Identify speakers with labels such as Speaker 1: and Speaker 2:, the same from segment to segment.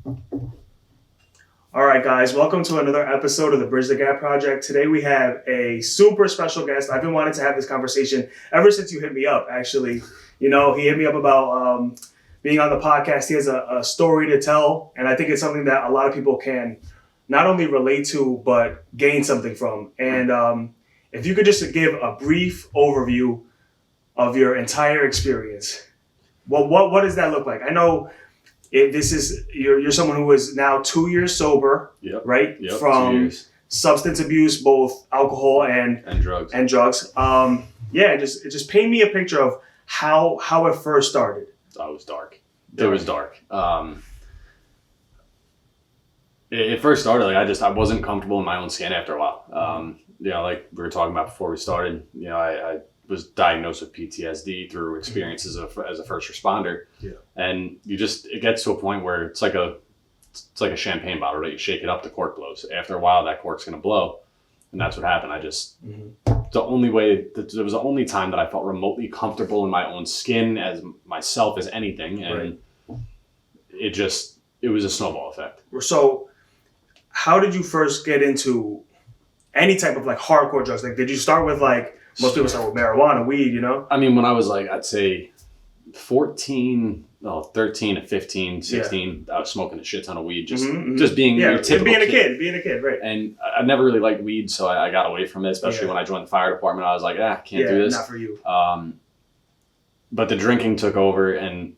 Speaker 1: All right, guys, welcome to another episode of the Bridge the Gap Project. Today we have a super special guest. I've been wanting to have this conversation ever since you hit me up, actually. You know, he hit me up about being on the podcast. He has a story to tell, and I think it's something that a lot of people can not only relate to, but gain something from. And if you could just give a brief overview of your entire experience, what does that look like? I know you're someone who is now 2 years sober, right?
Speaker 2: Yep,
Speaker 1: from substance abuse, both alcohol and
Speaker 2: drugs.
Speaker 1: Just paint me a picture of how it first started.
Speaker 2: Oh, it was dark. It was dark. It first started I wasn't comfortable in my own skin after a while. Like we were talking about before we started. I was diagnosed with PTSD through experiences as a first responder.
Speaker 1: Yeah.
Speaker 2: And it gets to a point where it's like a champagne bottle, right? You shake it up, the cork blows. After a while, that cork's going to blow. And that's what happened. It was the only time that I felt remotely comfortable in my own skin as myself as anything. And it was a snowball effect.
Speaker 1: So how did you first get into any type of hardcore drugs? Did you start with most people start with marijuana, weed,
Speaker 2: I mean, when I was I'd say 13 to 15, 16, I was smoking a shit ton of weed, just being your typical
Speaker 1: being a kid, right.
Speaker 2: And I never really liked weed, so I got away from it, especially when I joined the fire department. I was like, can't do this.
Speaker 1: Not for you.
Speaker 2: But the drinking took over, and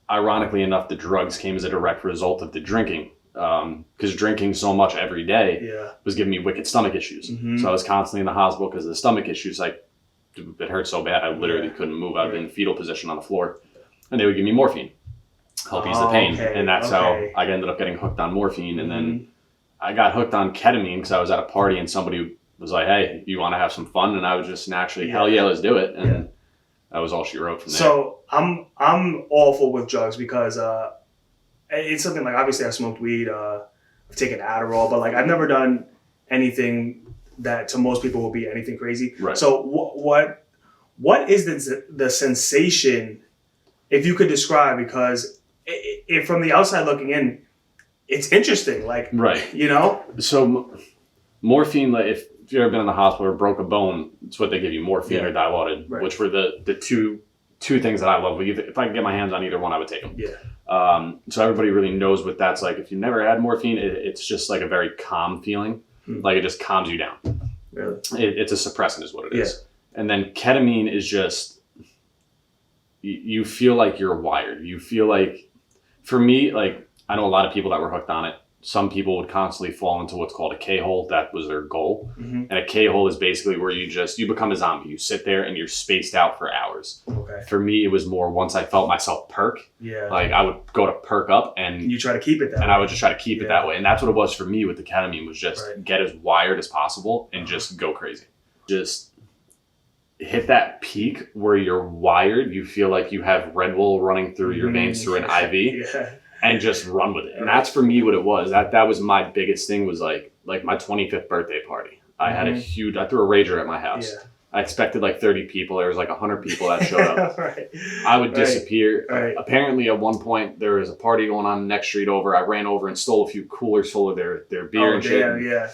Speaker 2: ironically enough, the drugs came as a direct result of the drinking. Because drinking so much every day was giving me wicked stomach issues. So I was constantly in the hospital because of the stomach issues. It hurt so bad, I literally couldn't move. I'd be in fetal position on the floor. And they would give me morphine, help ease the pain.
Speaker 1: Okay.
Speaker 2: And that's how I ended up getting hooked on morphine. And then I got hooked on ketamine because I was at a party and somebody was like, hey, you want to have some fun? And I was just naturally, hell yeah, let's do it. And that was all she wrote from there.
Speaker 1: So I'm awful with drugs because it's something obviously I've smoked weed, I've taken Adderall, but I've never done anything that to most people will be anything crazy.
Speaker 2: Right.
Speaker 1: So what is the sensation, if you could describe, because if from the outside looking in, it's interesting.
Speaker 2: So morphine, if you've ever been in the hospital or broke a bone, it's what they give you, morphine or Dilaudid, which were the two things that I love. If I could get my hands on either one, I would take them.
Speaker 1: Yeah.
Speaker 2: So everybody really knows what that's like. If you never had morphine, it's just a very calm feeling. It just calms you down.
Speaker 1: Really?
Speaker 2: It's a suppressant is what it is. And then ketamine is just, you feel like you're wired. You feel for me, I know a lot of people that were hooked on it. Some people would constantly fall into what's called a K-hole. That was their goal. And a K-hole is basically where you become a zombie. You sit there and you're spaced out for hours.
Speaker 1: Okay.
Speaker 2: For me, it was more once I felt myself perk.
Speaker 1: Yeah.
Speaker 2: I would go to perk up and
Speaker 1: you try to keep it that way.
Speaker 2: And I would just try to keep it that way. And that's what it was for me with the ketamine, was just get as wired as possible and just go crazy. Just hit that peak where you're wired. You feel like you have Red Bull running through your veins through an IV.
Speaker 1: Yeah.
Speaker 2: And just run with it. And that's for me what it was. That was my biggest thing, was my 25th birthday party. I had I threw a rager at my house. Yeah. I expected 30 people. There was 100 people that showed up. I would disappear. Apparently at one point there was a party going on the next street over. I ran over and stole a few coolers full of their beer and shit.
Speaker 1: Yeah.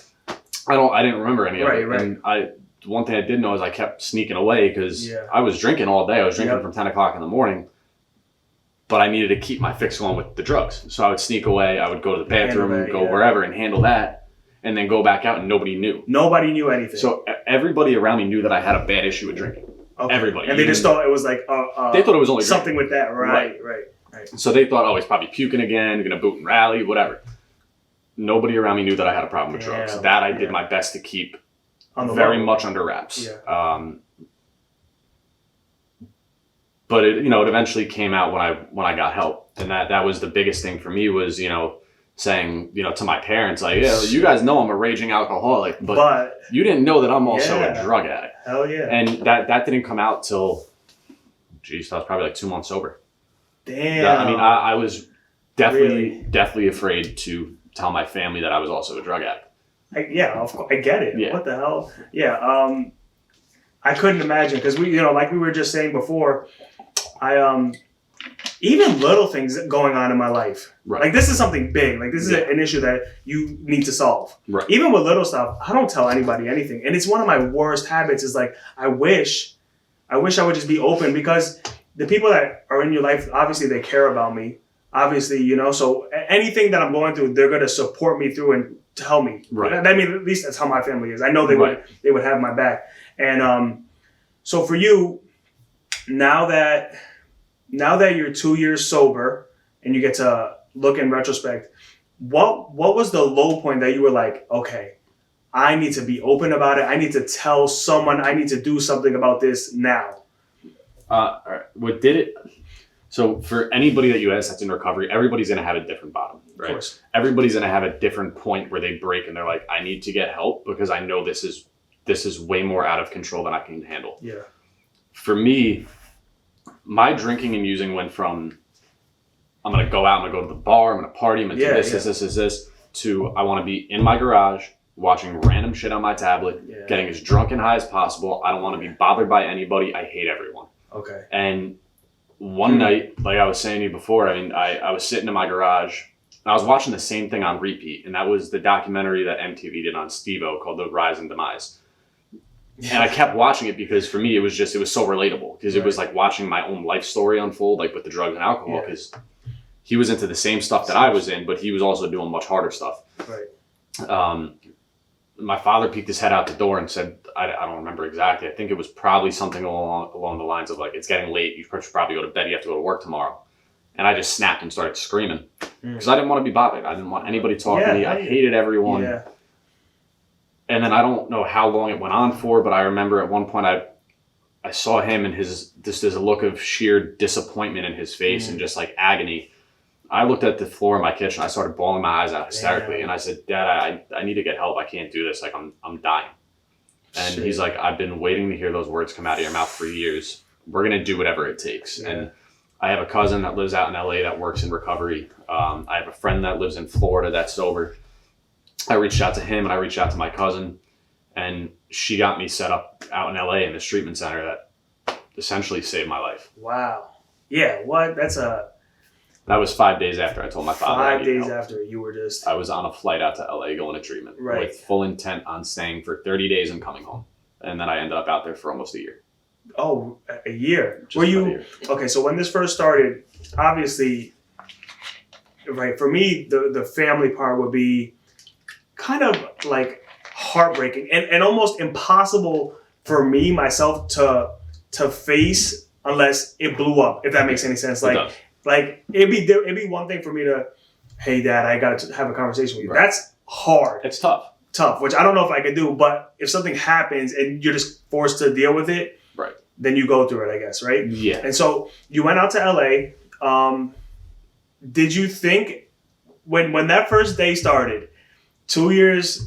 Speaker 2: I didn't remember any of it. And one thing I did know is I kept sneaking away because I was drinking all day. I was drinking from 10 o'clock in the morning. But I needed to keep my fix going with the drugs. So I would sneak away. I would go to the bathroom, wherever and handle that, and then go back out, and nobody knew.
Speaker 1: Nobody knew anything.
Speaker 2: So everybody around me knew that I had a bad issue with drinking. Okay. Everybody.
Speaker 1: And they just thought it was they
Speaker 2: thought it was only
Speaker 1: something
Speaker 2: drinking.
Speaker 1: With that. Right.
Speaker 2: So they thought, he's probably puking again, going to boot and rally, whatever. Nobody around me knew that I had a problem with drugs. That I did my best to keep very much under wraps.
Speaker 1: Yeah.
Speaker 2: But it eventually came out when I got help, and that was the biggest thing for me, was saying to my parents, you guys know I'm a raging alcoholic, but you didn't know that I'm also a drug addict.
Speaker 1: Hell yeah!
Speaker 2: And that didn't come out till, I was probably 2 months sober.
Speaker 1: Damn.
Speaker 2: I was definitely afraid to tell my family that I was also a drug addict.
Speaker 1: Of course, I get it.
Speaker 2: Yeah.
Speaker 1: What the hell? Yeah. I couldn't imagine, because we, like we were just saying before, I even little things going on in my life.
Speaker 2: Right.
Speaker 1: Like this is something big. Like this is an issue that you need to solve.
Speaker 2: Right.
Speaker 1: Even with little stuff, I don't tell anybody anything. And it's one of my worst habits is like, I wish I would just be open, because the people that are in your life, obviously they care about me. Obviously, you know, so anything that I'm going through, they're going to support me through and tell me.
Speaker 2: Right.
Speaker 1: I mean, at least that's how my family is. I know they would have my back. And so for you, now that you're 2 years sober and you get to look in retrospect, what was the low point that you were like, okay, I need to be open about it. I need to tell someone. I need to do something about this now.
Speaker 2: All right. What did it? So for anybody that you ask that's in recovery, everybody's going to have a different bottom, right? Of course. Everybody's going to have a different point where they break and they're like, I need to get help because I know this is way more out of control than I can handle.
Speaker 1: Yeah.
Speaker 2: For me, my drinking and using went from, I'm going to go out, I'm going to go to the bar, I'm going to party, I'm going to do this, to I want to be in my garage, watching random shit on my tablet, getting as drunk and high as possible. I don't want to be bothered by anybody. I hate everyone.
Speaker 1: Okay.
Speaker 2: And one night, like I was saying to you before, I mean, I was sitting in my garage and I was watching the same thing on repeat. And that was the documentary that MTV did on Steve-O called The Rise and Demise. And I kept watching it because for me, it was so relatable, because it was like watching my own life story unfold, like with the drugs and alcohol, because he was into the same stuff that I was in, but he was also doing much harder stuff.
Speaker 1: Right.
Speaker 2: My father peeked his head out the door and said, I don't remember exactly. I think it was probably something along the lines of like, it's getting late. You should probably go to bed. You have to go to work tomorrow. And I just snapped and started screaming because I didn't want to be bothered. I didn't want anybody talking to me. I hated everyone. Yeah. And then I don't know how long it went on for, but I remember at one point I saw him and there's a look of sheer disappointment in his face and just like agony. I looked at the floor in my kitchen. I started bawling my eyes out hysterically. And I said, Dad, I need to get help. I can't do this. Like I'm dying. And he's like, I've been waiting to hear those words come out of your mouth for years. We're going to do whatever it takes. Yeah. And I have a cousin that lives out in LA that works in recovery. I have a friend that lives in Florida that's sober. I reached out to him and I reached out to my cousin, and she got me set up out in LA in this treatment center that essentially saved my life.
Speaker 1: Wow. Yeah. What?
Speaker 2: That was 5 days after I told my father.
Speaker 1: 5 days after you were just...
Speaker 2: I was on a flight out to LA going to treatment with full intent on staying for 30 days and coming home. And then I ended up out there for almost a year.
Speaker 1: Oh, a year.
Speaker 2: Just
Speaker 1: were you...
Speaker 2: a year.
Speaker 1: Okay, so when this first started, obviously, right, for me, the family part would be kind of like heartbreaking and almost impossible for me, myself, to face unless it blew up, if that makes any sense. Like it'd be one thing for me to, hey Dad, I got to have a conversation with you. Right. That's hard.
Speaker 2: It's tough,
Speaker 1: which I don't know if I could do. But if something happens and you're just forced to deal with it,
Speaker 2: right?
Speaker 1: Then you go through it, I guess, right?
Speaker 2: Yeah.
Speaker 1: And so you went out to LA. Did you think when that first day started, 2 years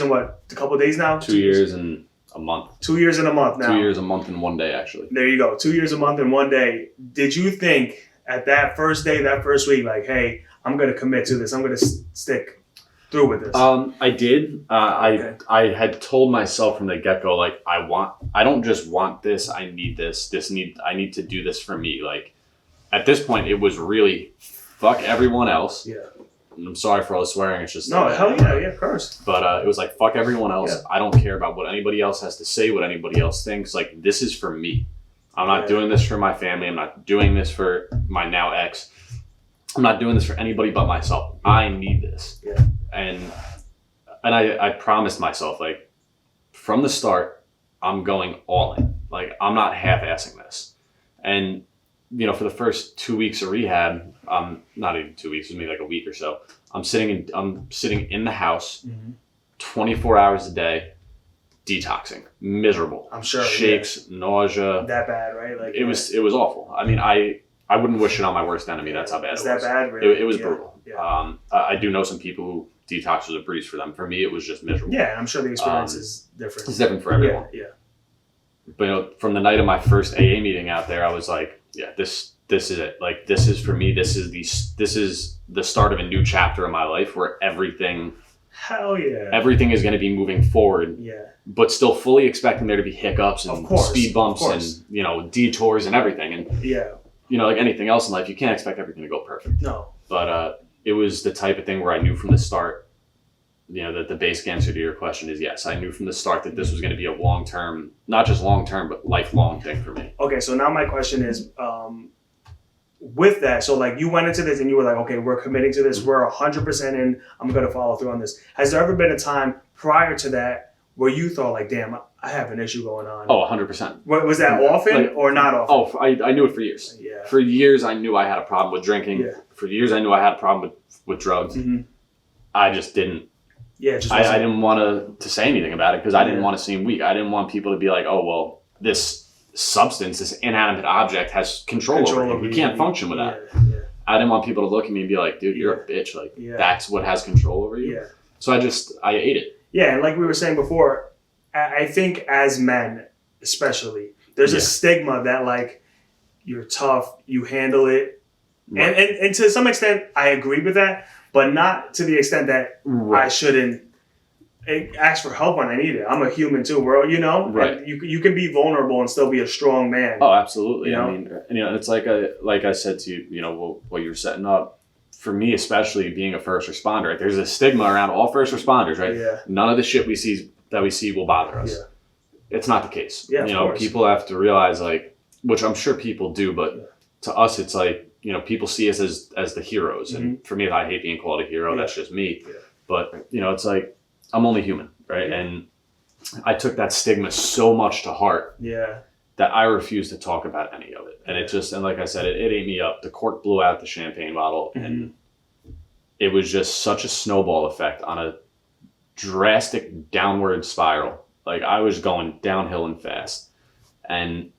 Speaker 1: and what? A couple of days now.
Speaker 2: 2 years and a month.
Speaker 1: 2 years and a month now.
Speaker 2: 2 years, a month, and 1 day, actually.
Speaker 1: There you go. 2 years, a month, and 1 day. Did you think at that first day, that first week, like, hey, I'm going to commit to this. I'm going to stick through with this?
Speaker 2: I did. Okay. I had told myself from the get-go, like, I don't just want this. I need this. I need to do this for me. Like, at this point, it was really fuck everyone else.
Speaker 1: Yeah.
Speaker 2: I'm sorry for all the swearing. It's just
Speaker 1: no, hell yeah, of course.
Speaker 2: But it was like fuck everyone else. Yeah. I don't care about what anybody else has to say, what anybody else thinks. Like, this is for me. I'm not doing this for my family. I'm not doing this for my now ex. I'm not doing this for anybody but myself. I need this.
Speaker 1: Yeah.
Speaker 2: And I promised myself, like, from the start, I'm going all in. Like, I'm not half-assing this. And you know, for the first 2 weeks of rehab, not even 2 weeks, it was maybe like a week or so. I'm sitting in the house, 24 hours a day, detoxing, miserable.
Speaker 1: I'm sure.
Speaker 2: Shakes, nausea.
Speaker 1: That bad, right? Like
Speaker 2: it was awful. I mean, I wouldn't wish it on my worst enemy. That's how bad it was.
Speaker 1: That bad, really?
Speaker 2: It was brutal. Yeah. I do know some people who detox was a breeze for them. For me, it was just miserable.
Speaker 1: Yeah, and I'm sure the experience is different.
Speaker 2: It's different for everyone.
Speaker 1: Yeah.
Speaker 2: But you know, from the night of my first AA meeting out there, I was like, yeah, this is it. Like, this is for me. This is the start of a new chapter in my life where everything is going to be moving forward.
Speaker 1: Yeah.
Speaker 2: But still fully expecting there to be hiccups and speed bumps and, you know, detours and everything. And
Speaker 1: yeah.
Speaker 2: like anything else in life, you can't expect everything to go perfect.
Speaker 1: No.
Speaker 2: But it was the type of thing where I knew from the start, that the basic answer to your question is yes. I knew from the start that this was going to be a long-term, not just long-term, but lifelong thing for me.
Speaker 1: Okay, so now my question is, with that, so like you went into this and you were like, okay, we're committing to this. We're 100% in. I'm going to follow through on this. Has there ever been a time prior to that where you thought like, damn, I have an issue going on?
Speaker 2: Oh, 100%.
Speaker 1: Was that often or not often?
Speaker 2: Oh, I knew it for years.
Speaker 1: Yeah.
Speaker 2: For years, I knew I had a problem with drinking.
Speaker 1: Yeah.
Speaker 2: For years, I knew I had a problem with drugs.
Speaker 1: Mm-hmm.
Speaker 2: I just didn't.
Speaker 1: Yeah,
Speaker 2: I didn't want to say anything about it because I didn't want to seem weak. I didn't want people to be like, oh, well, this substance, this inanimate object has control over you. You can't function with that.
Speaker 1: Yeah.
Speaker 2: I didn't want people to look at me and be like, dude, you're a bitch. Like, that's what has control over you.
Speaker 1: Yeah.
Speaker 2: So I ate it.
Speaker 1: Yeah, and like we were saying before, I think as men, especially, there's a stigma that like you're tough, you handle it. Right. And to some extent, I agree with that, but not to the extent that I shouldn't ask for help when I need it. I'm a human too, bro.
Speaker 2: Right?
Speaker 1: You can be vulnerable and still be a strong man.
Speaker 2: Oh, absolutely. I mean, it's like I said to you, what you're setting up. For me, especially being a first responder, right? There's a stigma around all first responders, right?
Speaker 1: Yeah.
Speaker 2: None of the shit we see will bother us. Yeah. It's not the case.
Speaker 1: Yeah,
Speaker 2: people have to realize, like, which I'm sure people do, but to us, it's like, people see us as the heroes. Mm-hmm. And for me, I hate being called a hero. Yeah. That's just me. Yeah. But, it's like, I'm only human, right? Yeah. And I took that stigma so much to heart.
Speaker 1: Yeah.
Speaker 2: That I refuse to talk about any of it. And and like I said, it ate me up. The cork blew out the champagne bottle. Mm-hmm. And it was just such a snowball effect on a drastic downward spiral. Like, I was going downhill and fast. And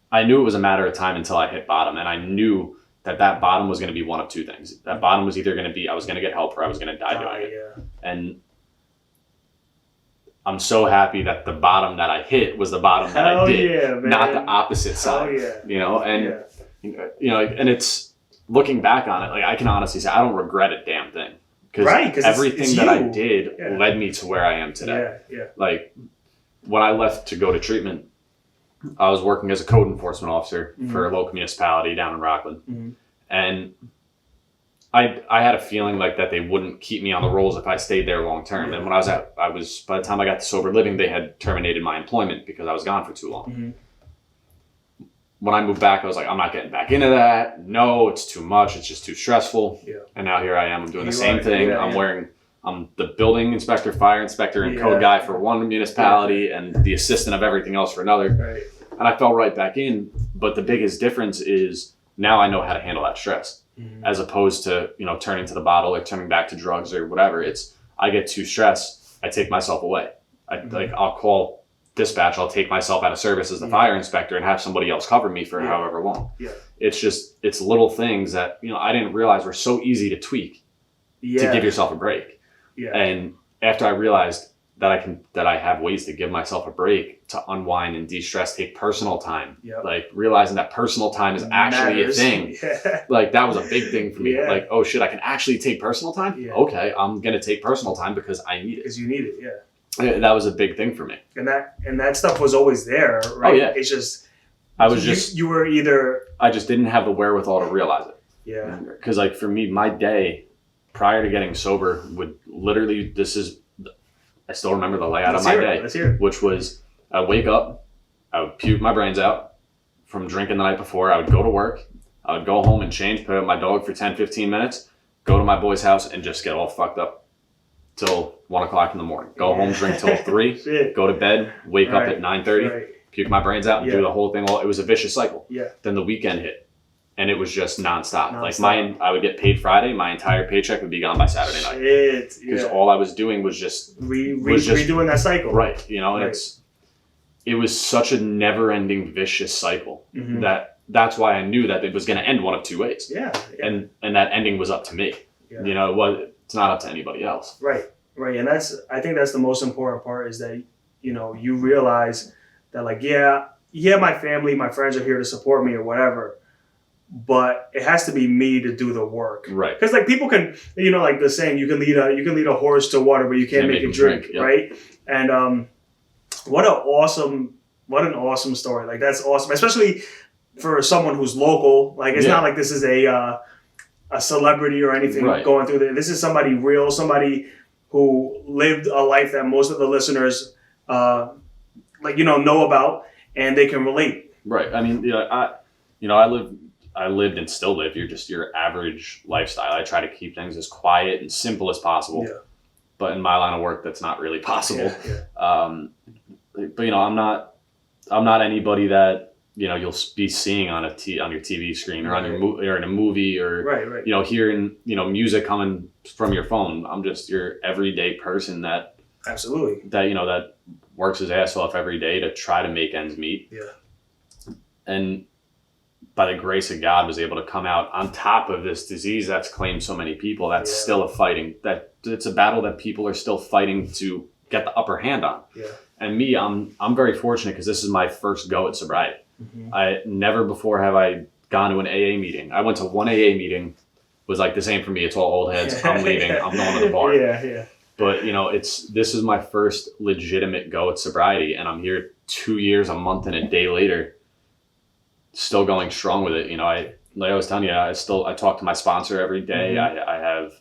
Speaker 2: I knew it was a matter of time until I hit bottom. And I knew that bottom was going to be one of two things. That bottom was either going to be I was going to get help or I was going to die doing it. Yeah. And I'm so happy that the bottom that I hit was the bottom that I did, not the opposite side. And it's looking back on it, like, I can honestly say I don't regret a damn thing because everything that I did led me to where I am today. Yeah. Like, when I left to go to treatment, I was working as a code enforcement officer for a local municipality down in Rockland, and I had a feeling like that they wouldn't keep me on the rolls if I stayed there long term. And when I was by the time I got to sober living, they had terminated my employment because I was gone for too long. Mm-hmm. When I moved back, I was like, I'm not getting back into that. No, it's too much. It's just too stressful. Yeah. And now here I am. I'm doing the same thing. I'm the building inspector, fire inspector, and code guy for one municipality and the assistant of everything else for another. Right. And I fell right back in. But the biggest difference is now I know how to handle that stress. Mm-hmm. As opposed to, turning to the bottle or turning back to drugs or whatever. I get too stressed, I take myself away. I'll call dispatch, I'll take myself out of service as the fire inspector and have somebody else cover me for however long. Yeah. It's little things that, I didn't realize were so easy to tweak to give yourself a break. Yeah. And after I realized that I have ways to give myself a break, to unwind and de-stress, take personal time. Yep. Like, realizing that personal time is actually a thing. Yeah. Like, that was a big thing for me. Yeah. Like, oh shit, I can actually take personal time? Yeah. Okay, I'm going to take personal time because I need it.
Speaker 1: Because you need it, yeah.
Speaker 2: That was a big thing for me.
Speaker 1: And that stuff was always there, right?
Speaker 2: Oh yeah.
Speaker 1: It's just,
Speaker 2: you
Speaker 1: were either...
Speaker 2: I just didn't have the wherewithal to realize it.
Speaker 1: Yeah.
Speaker 2: Because, like, for me, my day prior to getting sober would literally, I still remember the layout of my day, which was I wake up, I would puke my brains out from drinking the night before. I would go to work. I would go home and change, put up my dog for 10, 15 minutes, go to my boy's house and just get all fucked up till 1 o'clock in the morning. Go home, drink till 3, go to bed, wake up at 9:30, puke my brains out and do the whole thing. It was a vicious cycle. Yeah. Then the weekend hit. And it was just nonstop. Like, I would get paid Friday. My entire paycheck would be gone by Saturday night. Because all I was doing was just
Speaker 1: redoing that cycle.
Speaker 2: Right. And it was such a never-ending vicious cycle that's why I knew that it was going to end one of two ways. Yeah. And that ending was up to me. Yeah. It's not up to anybody else.
Speaker 1: Right. And I think that's the most important part is that you realize that, like, my family, my friends are here to support me or whatever. But it has to be me to do the work,
Speaker 2: right?
Speaker 1: Because, like, people can, like the saying, you can lead a horse to water, but you can't make it drink, right? And what an awesome story! Like, that's awesome, especially for someone who's local. Like, it's not like this is a celebrity or anything going through there. This is somebody real, somebody who lived a life that most of the listeners, know about, and they can relate.
Speaker 2: Right. I mean, I lived and still live your average lifestyle. I try to keep things as quiet and simple as possible. Yeah. But in my line of work, that's not really possible. Yeah. But I'm not anybody that you'll be seeing on your TV screen or or in a movie or hearing music coming from your phone. I'm just your everyday person that works his ass off every day to try to make ends meet. Yeah. And by the grace of God, was able to come out on top of this disease that's claimed so many people. That's still it's a battle that people are still fighting to get the upper hand on. Yeah. And me, I'm very fortunate because this is my first go at sobriety. Mm-hmm. I never before have I gone to an AA meeting. I went to one AA meeting, was like, this ain't for me. It's all old heads. I'm leaving. I'm going to the bar. Yeah. But this is my first legitimate go at sobriety, and I'm here 2 years, a month, and a day later, still going strong with it. Like I was telling you, I talk to my sponsor every day. Mm-hmm. I have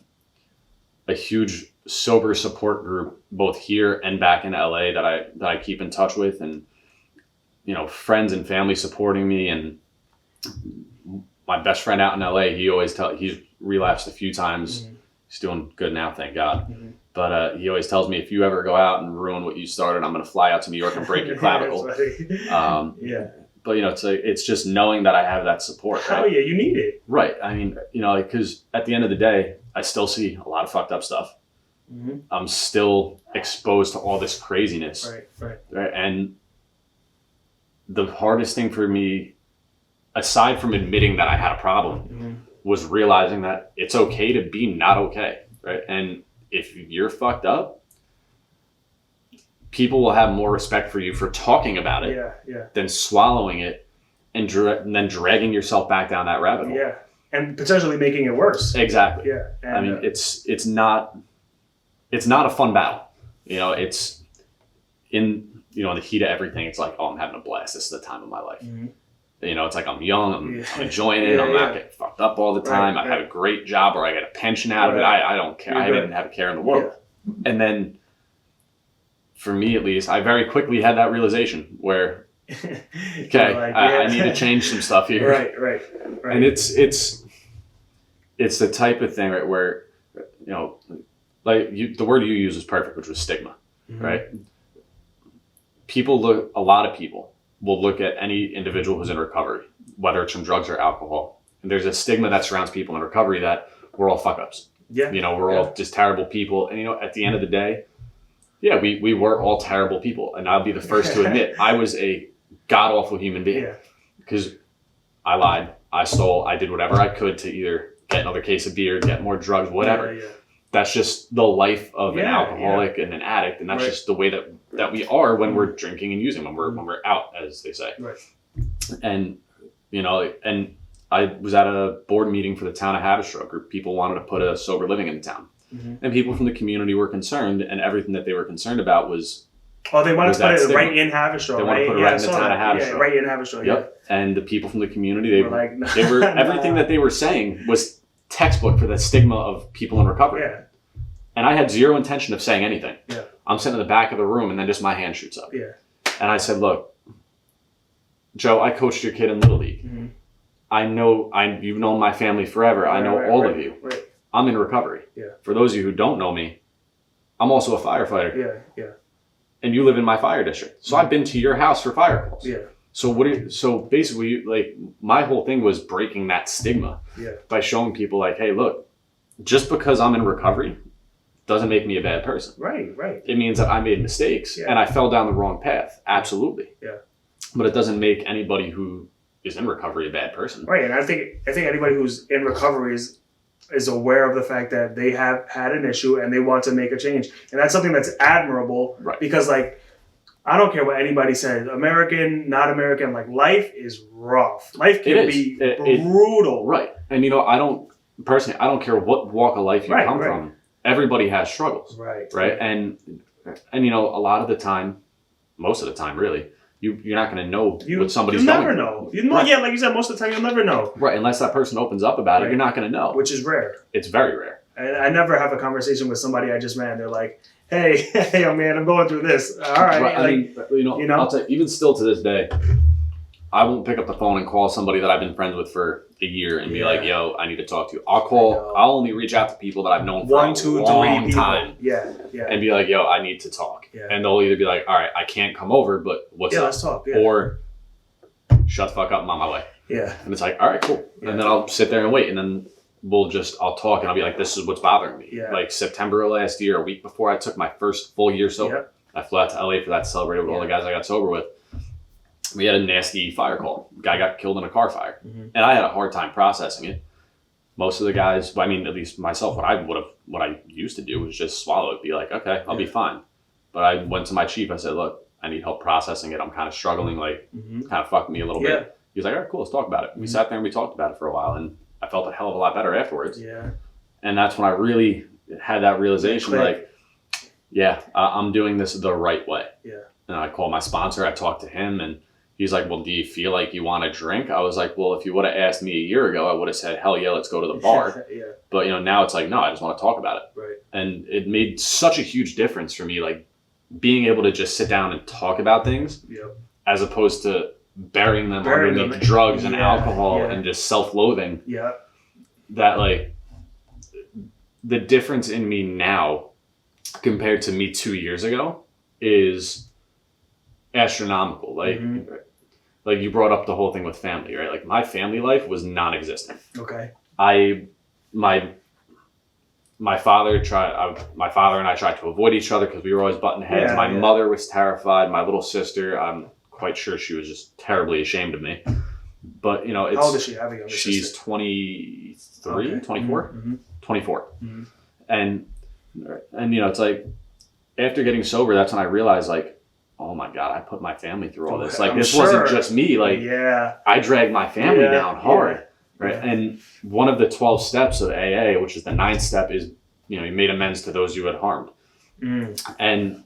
Speaker 2: a huge sober support group both here and back in LA that I keep in touch with, and friends and family supporting me. And my best friend out in LA, he's relapsed a few times. Mm-hmm. He's doing good now, thank God. Mm-hmm. But he always tells me, if you ever go out and ruin what you started, I'm going to fly out to New York and break your clavicle. But it's just knowing that I have that support.
Speaker 1: Right? Oh yeah, you need it.
Speaker 2: Right. I mean, because at the end of the day, I still see a lot of fucked up stuff. Mm-hmm. I'm still exposed to all this craziness. Right. And the hardest thing for me, aside from admitting that I had a problem, mm-hmm. was realizing that it's okay to be not okay. Right. And if you're fucked up, people will have more respect for you for talking about it than swallowing it and then dragging yourself back down that rabbit hole.
Speaker 1: Yeah. And potentially making it worse.
Speaker 2: Exactly. Yeah. And, I mean, it's not a fun battle. It's in the heat of everything. It's like, oh, I'm having a blast. This is the time of my life. Mm-hmm. It's like I'm young. I'm enjoying it. I'm not getting fucked up all the time. Right. I have a great job, or I get a pension out of it. I don't care. I didn't have a care in the world. Yeah. And then, for me at least, I very quickly had that realization where, okay, I need to change some stuff here. Right. And it's the type of thing, right, where the word you use is perfect, which was stigma, mm-hmm. right? A lot of people will look at any individual who's in recovery, whether it's from drugs or alcohol. And there's a stigma that surrounds people in recovery that we're all fuck ups. Yeah. We're all just terrible people. And, at the end of the day, we were all terrible people. And I'll be the first to admit I was a god-awful human being because I lied, I stole, I did whatever I could to either get another case of beer, get more drugs, whatever. Yeah. That's just the life of an alcoholic and an addict, and that's just the way that we are when we're drinking and using, when we're out, as they say. Right. And and I was at a board meeting for the town of Haverstraw group. People wanted to put a sober living in the town, mm-hmm. and people from the community were concerned, and everything that they were concerned about was. Oh,
Speaker 1: they wanted to put it right in Haverstraw.
Speaker 2: They wanted to put it right in the town of Haverstraw.
Speaker 1: Yeah, right in Haverstraw.
Speaker 2: Yep. Yeah. And the people from the community, they were everything that they were saying was textbook for the stigma of people in recovery. Yeah. And I had zero intention of saying anything. Yeah. I'm sitting in the back of the room, and then just my hand shoots up. Yeah. And I said, look, Joe, I coached your kid in Little League. Mm-hmm. You've known my family forever. I know all of you. Right. I'm in recovery. Yeah. For those of you who don't know me, I'm also a firefighter. Yeah. And you live in my fire district. So I've been to your house for fire calls. Yeah. So basically, like, my whole thing was breaking that stigma by showing people, like, hey, look, just because I'm in recovery doesn't make me a bad person. Right. It means that I made mistakes and I fell down the wrong path. Absolutely. Yeah. But it doesn't make anybody who is in recovery a bad person. Right. And I think
Speaker 1: anybody who's in recovery is aware of the fact that they have had an issue and they want to make a change. And that's something that's admirable. Right. Because, like, I don't care what anybody says, American, not American, like, life is rough. Life can be brutal.
Speaker 2: Right. And, I don't care what walk of life you come from. Everybody has struggles. Right. And a lot of the time, most of the time, really, you're not going to know what somebody's
Speaker 1: you
Speaker 2: going
Speaker 1: never
Speaker 2: through.
Speaker 1: know. You know, yeah, like you said, most of the time you'll never know.
Speaker 2: Right, unless that person opens up about it,
Speaker 1: Right.
Speaker 2: you're not going to know.
Speaker 1: Which is rare.
Speaker 2: It's very rare.
Speaker 1: And I never have a conversation with somebody I just met and they're like, hey, man, I'm going through this. All right.
Speaker 2: Right,
Speaker 1: like,
Speaker 2: I mean, I'll tell you, even still to this day, I won't pick up the phone and call somebody that I've been friends with for a year and be like, yo, I need to talk to you. I'll only reach out to people that I've known for
Speaker 1: one,
Speaker 2: a
Speaker 1: two,
Speaker 2: long
Speaker 1: three
Speaker 2: time.
Speaker 1: Yeah.
Speaker 2: And be like, yo, I need to talk.
Speaker 1: Yeah.
Speaker 2: And they'll either be like, all right, I can't come over, but what's up?
Speaker 1: Let's talk. Yeah.
Speaker 2: Or shut the fuck up, I'm on my way.
Speaker 1: Yeah.
Speaker 2: And it's like, all right, cool.
Speaker 1: Yeah.
Speaker 2: And then I'll sit there and wait. And then I'll talk and I'll be like, this is what's bothering me.
Speaker 1: Yeah.
Speaker 2: Like September of last year, a week before I took my first full year sober, I flew out to LA for that to celebrate with all the guys I got sober with. We had a nasty fire call. Guy got killed in a car fire.
Speaker 1: Mm-hmm.
Speaker 2: And I had a hard time processing it. Most of the guys, at least myself, what I used to do was just swallow it, be like, okay, I'll be fine. But I went to my chief, I said, look, I need help processing it. I'm kind of struggling, kind of fucked me a little bit. He was like, all right, cool, let's talk about it. We sat there and we talked about it for a while, and I felt a hell of a lot better afterwards.
Speaker 1: Yeah. And
Speaker 2: that's when I really had that realization, like, I'm doing this the right way. Yeah. And I called my sponsor, I talked to him, and he's like, well, do you feel like you want to drink? I was like, well, if you would have asked me a year ago, I would have said, hell yeah, let's go to the bar. But, now it's like, no, I just want to talk about it.
Speaker 1: Right.
Speaker 2: And it made such a huge difference for me, like being able to just sit down and talk about things as opposed to burying them underneath drugs and alcohol and just self-loathing.
Speaker 1: Yeah.
Speaker 2: That, like, the difference in me now compared to me 2 years ago is astronomical. Like, like you brought up the whole thing with family, right? Like my family life was non-existent.
Speaker 1: Okay.
Speaker 2: My father and I tried to avoid each other because we were always butting heads. My mother was terrified. My little sister, I'm quite sure she was just terribly ashamed of me. But, it's...
Speaker 1: How old is she? Having a
Speaker 2: She's
Speaker 1: sister?
Speaker 2: 23, 24? 24.
Speaker 1: Mm-hmm.
Speaker 2: And, it's like, after getting sober, that's when I realized, like, oh my God, I put my family through all this. Like, this wasn't just me. Like, I dragged my family down hard. Right. Yeah. And one of the 12 steps of AA, which is the 9th step, is, you made amends to those you had harmed. And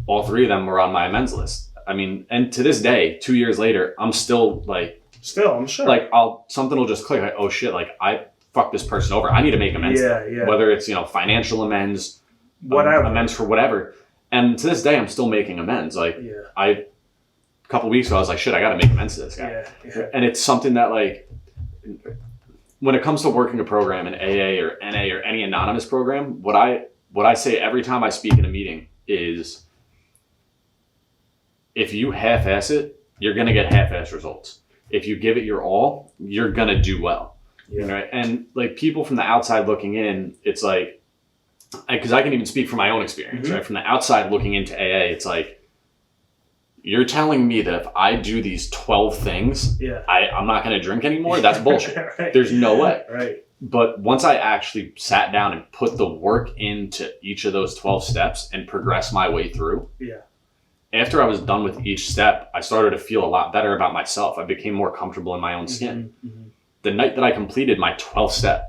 Speaker 2: all 3 of them were on my amends list. I mean, and to this day, 2 years later, I'm still like,
Speaker 1: I'm sure.
Speaker 2: Like, something will just click. Like, oh shit, like I fucked this person over. I need to make amends. Whether it's, financial amends,
Speaker 1: whatever,
Speaker 2: amends for whatever. And to this day, I'm still making amends. Like, a couple weeks ago, I was like, shit, I got to make amends to this guy. And it's something that, like, when it comes to working a program in AA or NA or any anonymous program, what I say every time I speak in a meeting is, if you half-ass it, you're going to get half-ass results. If you give it your all, you're going to do well. Right? And, like, people from the outside looking in, it's like, because I can even speak from my own experience, right? From the outside looking into AA, it's like, you're telling me that if I do these 12 things, I'm not going to drink anymore? That's bullshit. Right. There's no way.
Speaker 1: Right.
Speaker 2: But once I actually sat down and put the work into each of those 12 steps and progressed my way through, after I was done with each step, I started to feel a lot better about myself. I became more comfortable in my own skin. The night that I completed my 12th step,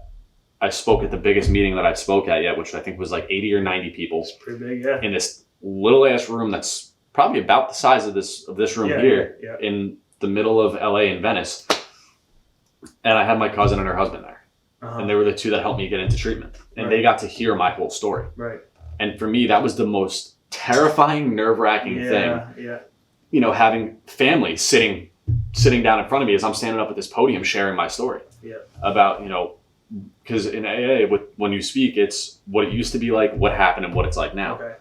Speaker 2: I spoke at the biggest meeting that I've spoke at yet, which I think was like 80 or 90 people. It's
Speaker 1: pretty big,
Speaker 2: in this little ass room that's probably about the size of this room here in the middle of LA in Venice. And I had my cousin and her husband there. And they were the 2 that helped me get into treatment. And they got to hear my whole story. Right. And for me, that was the most terrifying, nerve-wracking thing. Having family sitting down in front of me as I'm standing up at this podium sharing my story. About, because in AA, when you speak, it's what it used to be like, what happened, and what it's like now. Okay.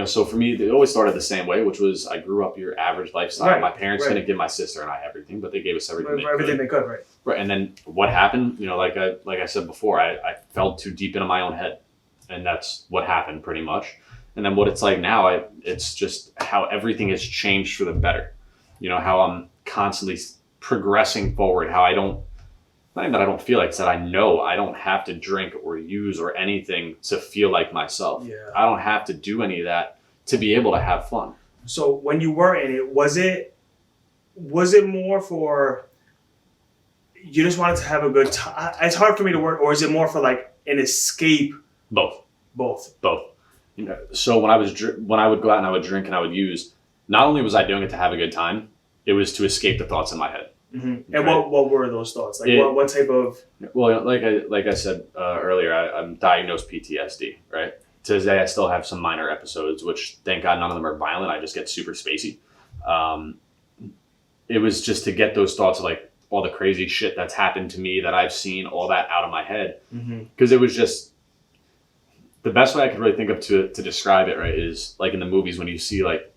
Speaker 2: So for me, it always started the same way, which was I grew up your average lifestyle. Right. My parents couldn't give my sister and I everything, but they gave us everything they could. Right. Right. And then what happened? Like I said before, I fell too deep into my own head, and that's what happened pretty much. And then what it's like now, it's just how everything has changed for the better. How I'm constantly progressing forward. How not even that I don't feel like, it's that I know I don't have to drink or use or anything to feel like myself. I don't have to do any of that to be able to have fun. So when you were in it, was it more for, you just wanted to have a good time? It's hard for me to word, or is it more for like an escape? Both. So when I would go out and I would drink and I would use, not only was I doing it to have a good time, it was to escape the thoughts in my head.
Speaker 1: Mm-hmm. And what were those thoughts? Like what type of?
Speaker 2: Well, like I said earlier, I'm diagnosed PTSD. Right. To this day, I still have some minor episodes, which thank God none of them are violent. I just get super spacey. It was just to get those thoughts of like all the crazy shit that's happened to me that I've seen, all that out of my head. Because it was just the best way I could really think of to describe it, right, is like in the movies when you see like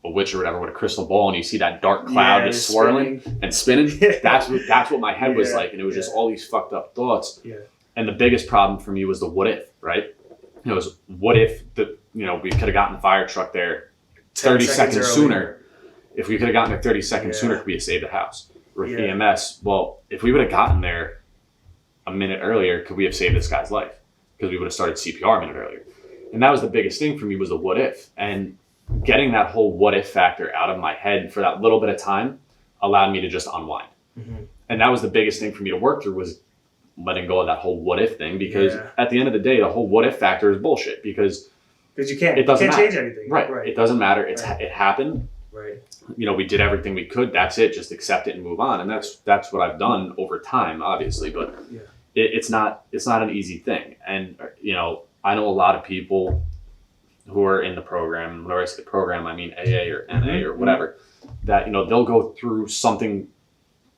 Speaker 2: a witch or whatever with a crystal ball and you see that dark cloud just swirling and spinning. That's what my head was like. And it was just all these fucked up thoughts. Yeah. And the biggest problem for me was the what if, right? It was what if we could have gotten the fire truck there 30 seconds sooner. If we could have gotten there 30 seconds sooner, could we have saved the house? With EMS, well, if we would have gotten there a minute earlier, could we have saved this guy's life? Because we would have started CPR a minute earlier. And that was the biggest thing for me, was the what if. And getting that whole what if factor out of my head for that little bit of time allowed me to just unwind. And that was the biggest thing for me to work through, was letting go of that whole what if thing, because at the end of the day, the whole what if factor is bullshit, because
Speaker 1: you can't change anything.
Speaker 2: Right. It doesn't matter. It happened.
Speaker 1: Right.
Speaker 2: We did everything we could. That's it. Just accept it and move on. And that's what I've done over time, obviously. But it's not an easy thing. And I know a lot of people who are in the program. When I say the program, I mean AA or NA or whatever. That they'll go through something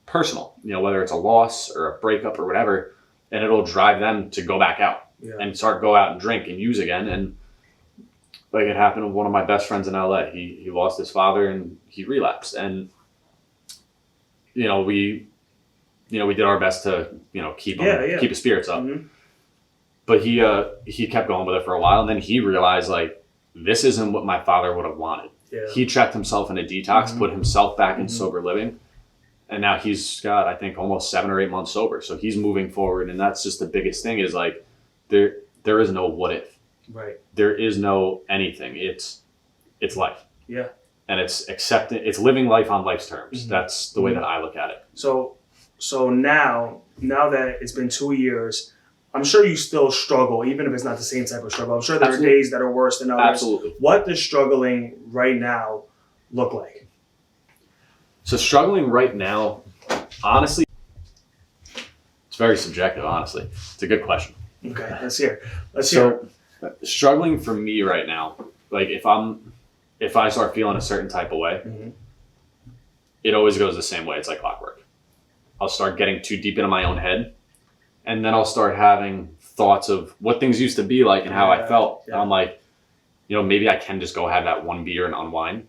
Speaker 2: personal. Whether it's a loss or a breakup or whatever, and it'll drive them to go back out and go out and drink and use again. And like it happened with one of my best friends in LA. He lost his father and he relapsed. And, we did our best to, keep his spirits up. But he kept going with it for a while. And then he realized, like, this isn't what my father would have wanted. Yeah. He checked himself in a detox, put himself back in sober living. And now he's got, I think, almost 7 or 8 months sober. So he's moving forward. And that's just the biggest thing, is like, there is no what if. Right. There is no anything. It's life. Yeah. And it's accepting. It's living life on life's terms. That's the way that I look at it.
Speaker 1: So now that it's been 2 years, I'm sure you still struggle, even if it's not the same type of struggle. I'm sure there are days that are worse than others.
Speaker 2: Absolutely.
Speaker 1: What does struggling right now look like?
Speaker 2: So struggling right now, honestly, it's very subjective. Honestly, it's a good question.
Speaker 1: Okay, let's hear.
Speaker 2: Struggling for me right now, like if I start feeling a certain type of way, it always goes the same way. It's like clockwork. I'll start getting too deep into my own head, and then I'll start having thoughts of what things used to be like and how I felt. Yeah. And I'm like, maybe I can just go have that one beer and unwind.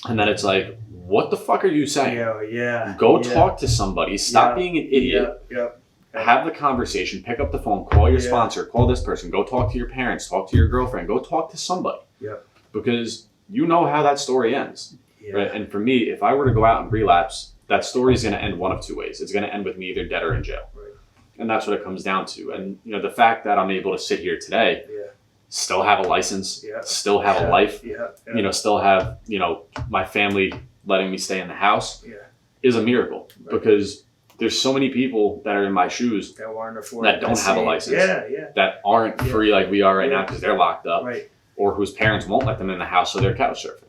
Speaker 2: And then it's like, what the fuck are you saying? Go talk to somebody. Stop being an idiot. Have the conversation, pick up the phone, call your sponsor, call this person, go talk to your parents, talk to your girlfriend, go talk to somebody. Because you know how that story ends. Right? And for me, if I were to go out and relapse, that story is going to end one of two ways. It's going to end with me either dead or in jail. Right. And that's what it comes down to. And the fact that I'm able to sit here today, still have a license, still have a life, still have, my family letting me stay in the house is a miracle. Right. Because there's so many people that are in my shoes that don't have a license, that aren't free like we are right now because they're locked up, or whose parents won't let them in the house, so they're couch surfing.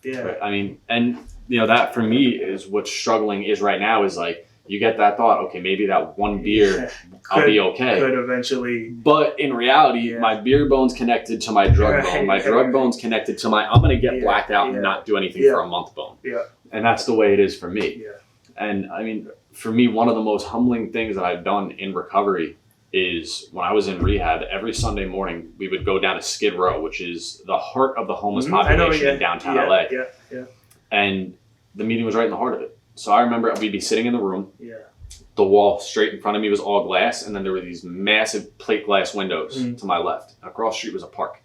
Speaker 2: Yeah. Right? I mean, and that for me is what struggling is right now, is like, you get that thought, okay, maybe that one beer, I'll be okay.
Speaker 1: Could eventually.
Speaker 2: But in reality, my beer bone's connected to my drug bone. My drug bone's connected to my, I'm going to get blacked out and not do anything for a month bone. Yeah. And that's the way it is for me. Yeah. And I mean, for me, one of the most humbling things that I've done in recovery is when I was in rehab, every Sunday morning, we would go down to Skid Row, which is the heart of the homeless population in downtown LA. Yeah. And the meeting was right in the heart of it. So I remember we'd be sitting in the room. Yeah. The wall straight in front of me was all glass, and then there were these massive plate glass windows to my left. Across the street was a park.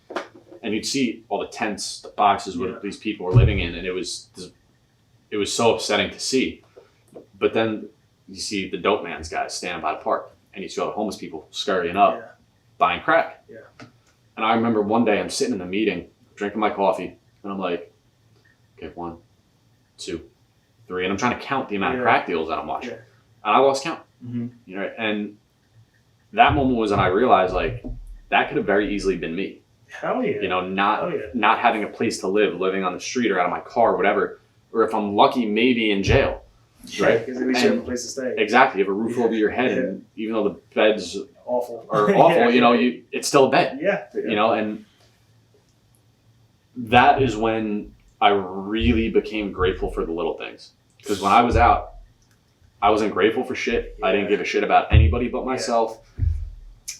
Speaker 2: And you'd see all the tents, the boxes where these people were living in, and it was so upsetting to see. But then you see the dope man's guys standing by the park, and you see all the homeless people scurrying up, buying crack. Yeah. And I remember one day I'm sitting in a meeting, drinking my coffee, and I'm like, okay, 1, 2, 3, and I'm trying to count the amount of crack deals that I'm watching. Yeah. And I lost count. And that moment was when I realized, like, that could have very easily been me.
Speaker 1: Hell yeah.
Speaker 2: You know, not having a place to live, living on the street or out of my car, whatever. Or if I'm lucky, maybe in jail.
Speaker 1: Right, because at least you have a place to stay.
Speaker 2: Exactly, you have a roof over your head, and even though the beds
Speaker 1: awful
Speaker 2: are awful, you know, it's still a bed.
Speaker 1: Yeah.
Speaker 2: You know, and that is when I really became grateful for the little things. Because when I was out, I wasn't grateful for shit. I didn't give a shit about anybody but myself.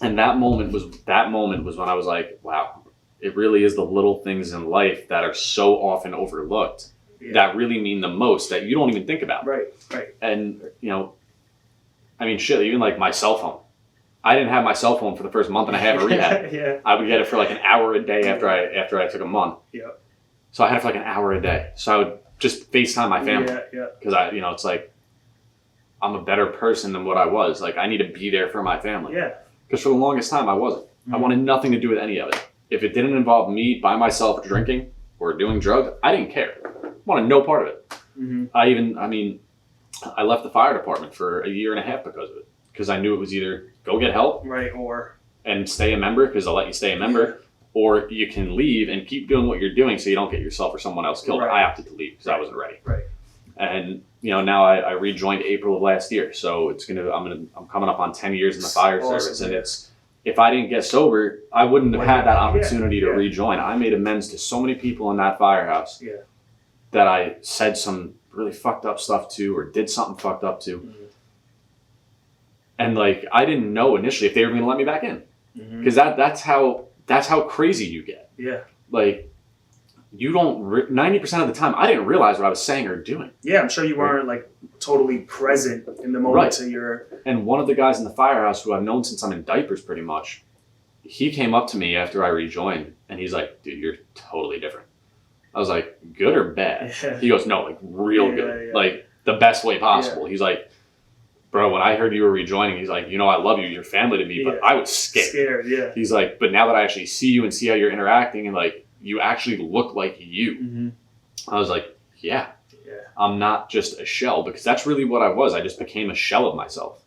Speaker 2: And that moment was when I was like, wow, it really is the little things in life that are so often overlooked that really mean the most, that you don't even think about.
Speaker 1: Right.
Speaker 2: And, you know, I mean, shit, even like my cell phone. I didn't have my cell phone for the first month and a half of rehab. I would get it for like an hour a day after I took a month.
Speaker 1: Yeah.
Speaker 2: So I had it for like an hour a day. So I would just FaceTime my family.
Speaker 1: Yeah.
Speaker 2: Because I, you know, it's like, I'm a better person than what I was. Like, I need to be there for my family.
Speaker 1: Yeah.
Speaker 2: Because for the longest time, I wasn't. I wanted nothing to do with any of it. If it didn't involve me by myself drinking or doing drugs, I didn't care. I wanted no part of it. I left the fire department for a year and a half because of it. Because I knew it was either go get help, and stay a member because they'll let you stay a member, or you can leave and keep doing what you're doing so you don't get yourself or someone else killed. I opted to leave because I wasn't ready. And you know, now I rejoined April of last year, so I'm coming up on 10 years in the fire service, and it's, if I didn't get sober, I wouldn't have had that opportunity to rejoin. I made amends to so many people in that firehouse that I said some really fucked up stuff to, or did something fucked up to. And like, I didn't know initially if they were going to let me back in, because that's how crazy you get. Like, you don't 90% of the time I didn't realize what I was saying or doing.
Speaker 1: I'm sure you weren't like totally present in the moment to your.
Speaker 2: And one of the guys in the firehouse who I've known since I'm in diapers pretty much, he came up to me after I rejoined and he's like, dude, you're totally different. I was like, good or bad? He goes, no, like real good. Like the best way possible. He's like, bro, when I heard you were rejoining, he's like, you know, I love you, you're family to me, but I was scared. He's like, but now that I actually see you and see how you're interacting, and like, you actually look like you. I was like, I'm not just a shell, because that's really what I was. I just became a shell of myself.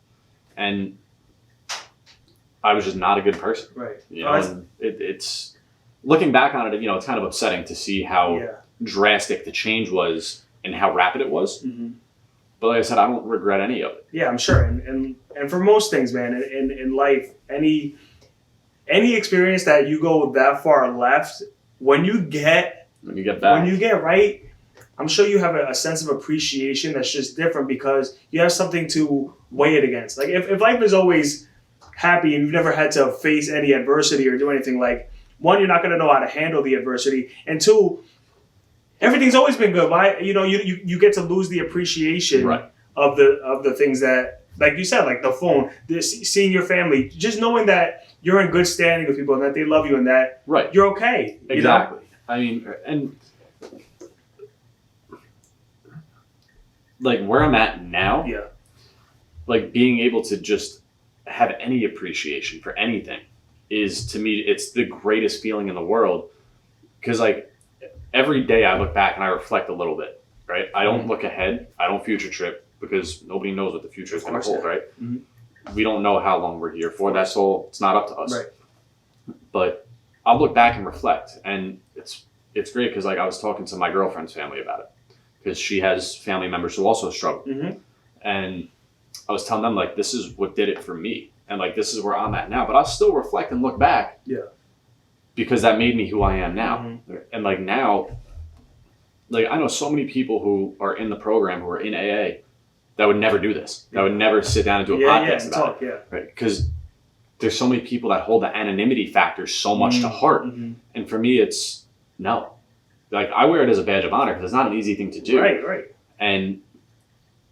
Speaker 2: And I was just not a good person. You know, and it's, looking back on it, you know, it's kind of upsetting to see how drastic the change was and how rapid it was. But like I said, I don't regret any of it.
Speaker 1: I'm sure. And for most things, man, in life, any experience that you go that far left, when you get right, I'm sure you have a sense of appreciation that's just different, because you have something to weigh it against. Like if life is always happy and you've never had to face any adversity or do anything, like, one, you're not going to know how to handle the adversity, and two, everything's always been good. Why, you know, you get to lose the appreciation of the things that, like you said, like the phone, seeing your family, just knowing that you're in good standing with people and that they love you and that you're okay.
Speaker 2: Exactly. I mean, and like where I'm at now, like being able to just have any appreciation for anything is, to me, it's the greatest feeling in the world. Because like every day I look back and I reflect a little bit, right? I don't look ahead. I don't future trip, because nobody knows what the future is going to hold, right? We don't know how long we're here for. That's all. It's not up to us. But I'll look back and reflect, and it's great, because like I was talking to my girlfriend's family about it, because she has family members who also struggle, and I was telling them, like, this is what did it for me, and like this is where I'm at now. But I'll still reflect and look back, because that made me who I am now. And like now, like I know so many people who are in the program, who are in AA, that would never do this. That would never sit down and do a podcast about it. Right? Because there's so many people that hold the anonymity factor so much to heart. And for me, it's no. Like, I wear it as a badge of honor, because it's not an easy thing to do. And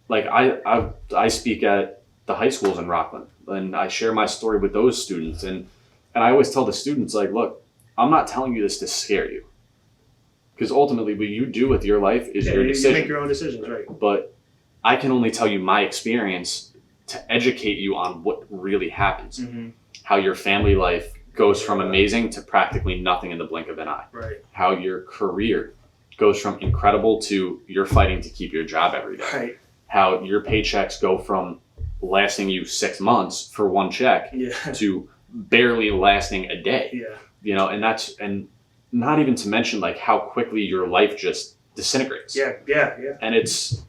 Speaker 2: like I speak at the high schools in Rockland, and I share my story with those students. And I always tell the students, like, look, I'm not telling you this to scare you, because ultimately what you do with your life is your decision.
Speaker 1: You make your own decisions,
Speaker 2: But I can only tell you my experience to educate you on what really happens. How your family life goes from amazing to practically nothing in the blink of an eye. How your career goes from incredible to you're fighting to keep your job every day. How your paychecks go from lasting you 6 months for one check to barely lasting a day.
Speaker 1: Yeah.
Speaker 2: You know, and not even to mention like how quickly your life just disintegrates.
Speaker 1: Yeah.
Speaker 2: And it's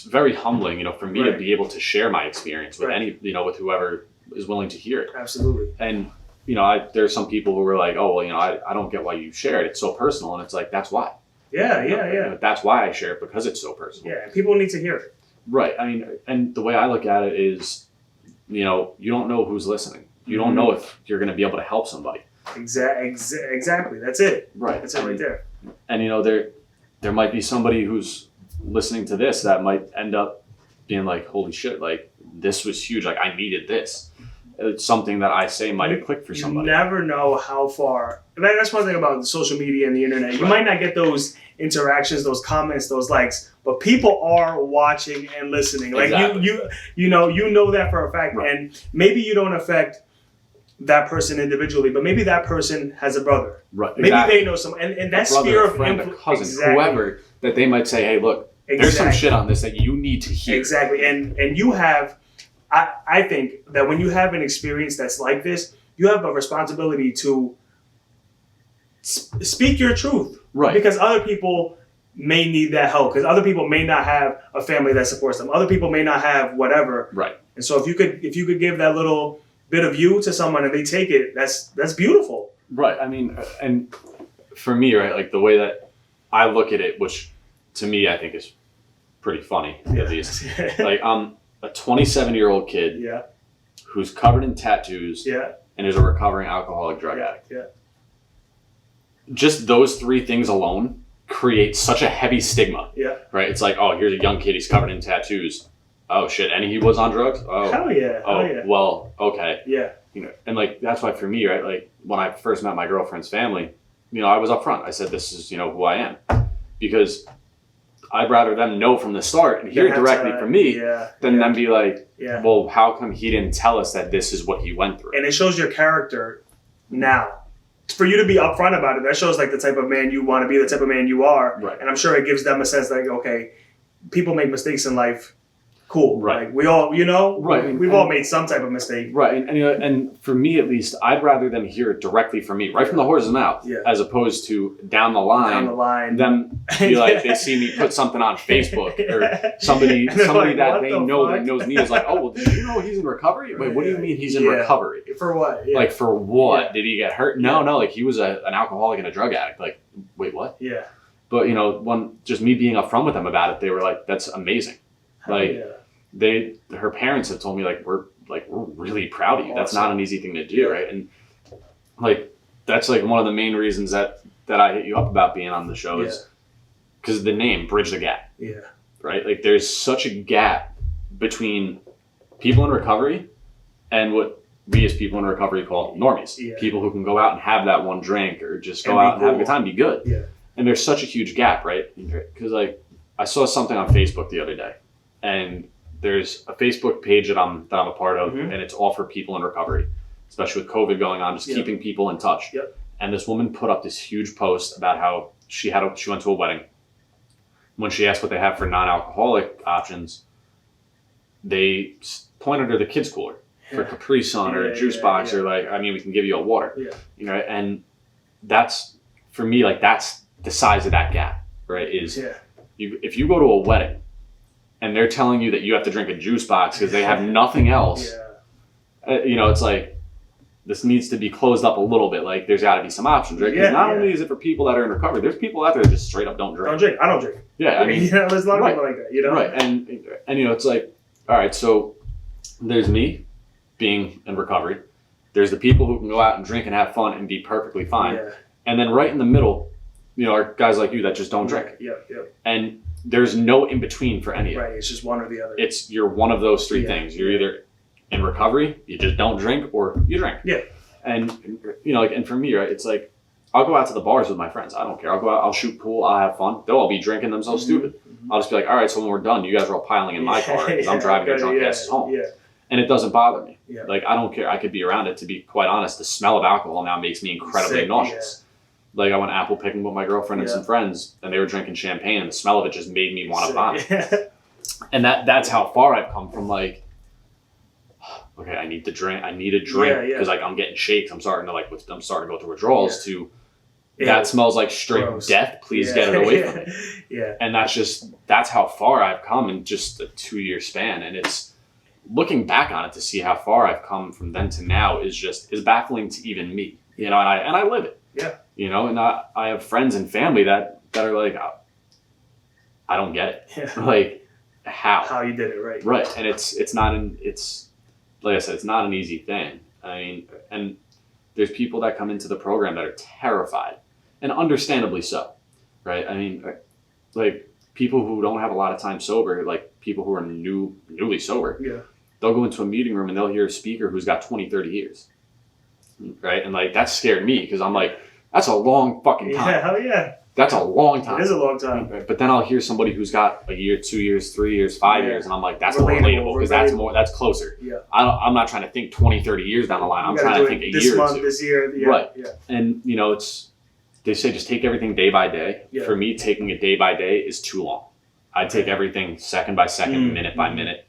Speaker 2: very humbling, you know, for me to be able to share my experience with any, you know, with whoever is willing to hear it.
Speaker 1: Absolutely.
Speaker 2: And, you know, there's some people who were like, oh, well, you know, I don't get why you share it. It's so personal. And it's like, that's why.
Speaker 1: Yeah.
Speaker 2: You know, that's why I share it, because it's so personal.
Speaker 1: Yeah. People need to hear it.
Speaker 2: Right. I mean, and the way I look at it is, you know, you don't know who's listening. You don't know if you're going to be able to help somebody.
Speaker 1: Exactly. That's it.
Speaker 2: Right.
Speaker 1: That's it right there.
Speaker 2: And, you know, there might be somebody who's listening to this that might end up being like, holy shit, like this was huge. Like I needed this. It's something that I say might have clicked for somebody.
Speaker 1: You never know how far. That's one thing about social media and the internet. You might not get those interactions, those comments, those likes, but people are watching and listening. Like you know that for a fact.
Speaker 2: Right.
Speaker 1: And maybe you don't affect that person individually, but maybe that person has a brother.
Speaker 2: Right.
Speaker 1: Maybe they know some, and that sphere of
Speaker 2: friend, a cousin, whoever, that they might say, hey, look, there's some shit on this that you need to hear.
Speaker 1: Exactly. And you have, I think that when you have an experience that's like this, you have a responsibility to speak your truth.
Speaker 2: Right.
Speaker 1: Because other people may need that help. Because other people may not have a family that supports them. Other people may not have whatever.
Speaker 2: Right.
Speaker 1: And so if you could give that little bit of you to someone and they take it, that's beautiful.
Speaker 2: Right. I mean, and for me, right, like the way that I look at it, which to me I think is pretty funny, at least. Like I'm a 27-year-old kid who's covered in tattoos and is a recovering alcoholic drug addict.
Speaker 1: Yeah.
Speaker 2: Just those three things alone create such a heavy stigma. Yeah. Right? It's like, oh, here's a young kid, he's covered in tattoos. Oh shit, and he was on drugs? Oh.
Speaker 1: Hell yeah.
Speaker 2: Well, okay.
Speaker 1: Yeah.
Speaker 2: You know, and like that's why for me, right, like when I first met my girlfriend's family, you know, I was upfront. I said, this is, you know, who I am. Because I'd rather them know from the start and hear it directly from me than them be like, well, how come he didn't tell us that this is what he went through?
Speaker 1: And it shows your character now. For you to be upfront about it, that shows like the type of man you want to be, the type of man you are.
Speaker 2: Right.
Speaker 1: And I'm sure it gives them a sense like, okay, people make mistakes in life. Cool.
Speaker 2: Right.
Speaker 1: Like we all, you know,
Speaker 2: right.
Speaker 1: We've all made some type of mistake.
Speaker 2: Right. And you know, and for me at least, I'd rather them hear it directly from me, right from the horse's mouth, as opposed to down the line, them be like, they see me put something on Facebook or somebody like, that they know that knows me is like, oh, well, did you know he's in recovery? Wait, what do you mean he's in recovery?
Speaker 1: For what?
Speaker 2: Like for what? Did he get hurt? No, like he was an alcoholic and a drug addict. Like, wait, what?
Speaker 1: Yeah.
Speaker 2: But you know, just me being upfront with them about it, they were like, that's amazing. Like her parents have told me we're really proud of you. Awesome. That's not an easy thing to do, right? And like that's like one of the main reasons that I hit you up about being on the show is because the name Bridge the Gap. Yeah. Right? Like there's such a gap between people in recovery and what we as people in recovery call normies. Yeah. People who can go out and have that one drink or just go out and have a good time, be good. Yeah. And there's such a huge gap, right? Because like I saw something on Facebook the other day, and there's a Facebook page that I'm a part of, and it's all for people in recovery, especially with COVID going on, just keeping people in touch. Yep. And this woman put up this huge post about how she went to a wedding. When she asked what they have for non-alcoholic options, they pointed her the kids cooler for Capri Sun or a juice box or we can give you a water. Yeah. You know, and that's for me that's the size of that gap, right? Is if you go to a wedding and they're telling you that you have to drink a juice box because they have nothing else, you know, it's like, this needs to be closed up a little bit. Like, there's got to be some options, right? Because not only is it for people that are in recovery, there's people out there that just straight up don't drink.
Speaker 1: I don't drink.
Speaker 2: Yeah, I mean,
Speaker 1: there's a lot of people like that, you know?
Speaker 2: Right, and you know, it's like, all right, so there's me being in recovery. There's the people who can go out and drink and have fun and be perfectly fine. Yeah. And then right in the middle, you know, are guys like you that just don't drink. Yeah. And there's no in between for any of it.
Speaker 1: Right, it's just one or the other.
Speaker 2: You're one of those three things. You're either in recovery, you just don't drink, or you drink. Yeah. And you know, and for me, right, it's like I'll go out to the bars with my friends. I don't care. I'll go out, I'll shoot pool, I'll have fun. They'll all be drinking themselves stupid. I'll just be like, all right, so when we're done, you guys are all piling in my car because I'm driving a drunk ass home. Yeah. And it doesn't bother me. Yeah. Like, I don't care. I could be around it. To be quite honest, the smell of alcohol now makes me incredibly nauseous. Yeah. Like, I went apple picking with my girlfriend and some friends, and they were drinking champagne, and the smell of it just made me want to vomit. And that's how far I've come from, like, okay, I need a drink because like I'm getting shakes. I'm starting to go through withdrawals to that smells like straight death. Please get it away from me.
Speaker 1: Yeah.
Speaker 2: And that's how far I've come in just a 2-year span. And it's looking back on it to see how far I've come from then to now is baffling to even me, you know, and I live it.
Speaker 1: Yeah.
Speaker 2: You know, and I have friends and family that are like, I don't get it.
Speaker 1: Yeah.
Speaker 2: Like how
Speaker 1: you did it right.
Speaker 2: Right. And it's like I said, it's not an easy thing. I mean, and there's people that come into the program that are terrified, and understandably so, right? I mean, like people who don't have a lot of time sober, like people who are newly sober, they'll go into a meeting room and they'll hear a speaker who's got 20, 30 years, right? And like that scared me because I'm like, that's a long fucking time.
Speaker 1: Yeah, hell yeah.
Speaker 2: That's a long time.
Speaker 1: It is a long time.
Speaker 2: But then I'll hear somebody who's got a year, 2 years, 3 years, 5 years, and I'm like, that's more relatable because that's closer.
Speaker 1: Yeah.
Speaker 2: I'm not trying to think 20, 30 years down the line. I'm trying to think a year or two.
Speaker 1: This year. Yeah.
Speaker 2: Right.
Speaker 1: Yeah.
Speaker 2: And, you know, they say just take everything day by day.
Speaker 1: Yeah.
Speaker 2: For me, taking it day by day is too long. I take everything second by second, minute by minute,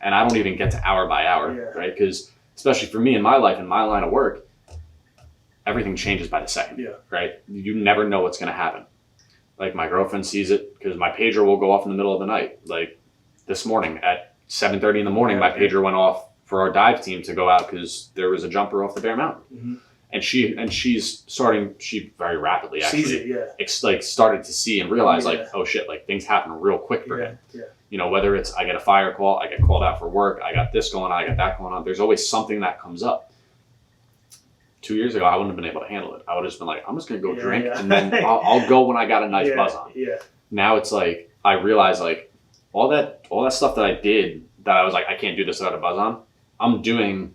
Speaker 2: and I don't even get to hour by hour, right? Because especially for me in my life, in my line of work, everything changes by the second, right? You never know what's going to happen. Like my girlfriend sees it because my pager will go off in the middle of the night. Like this morning at 7:30 in the morning, my pager went off for our dive team to go out because there was a jumper off the Bear Mountain. Mm-hmm. And she very rapidly actually
Speaker 1: sees it,
Speaker 2: started to see and realize oh shit, like things happen real quick for him. Yeah. You know, whether it's I get a fire call, I get called out for work, I got this going on, I got that going on. There's always something that comes up. 2 years ago, I wouldn't have been able to handle it. I would have just been like, I'm just going to go drink and then I'll go when I got a nice buzz on.
Speaker 1: Yeah.
Speaker 2: Now it's like, I realize like all that stuff that I did that I was like, I can't do this without a buzz on. I'm doing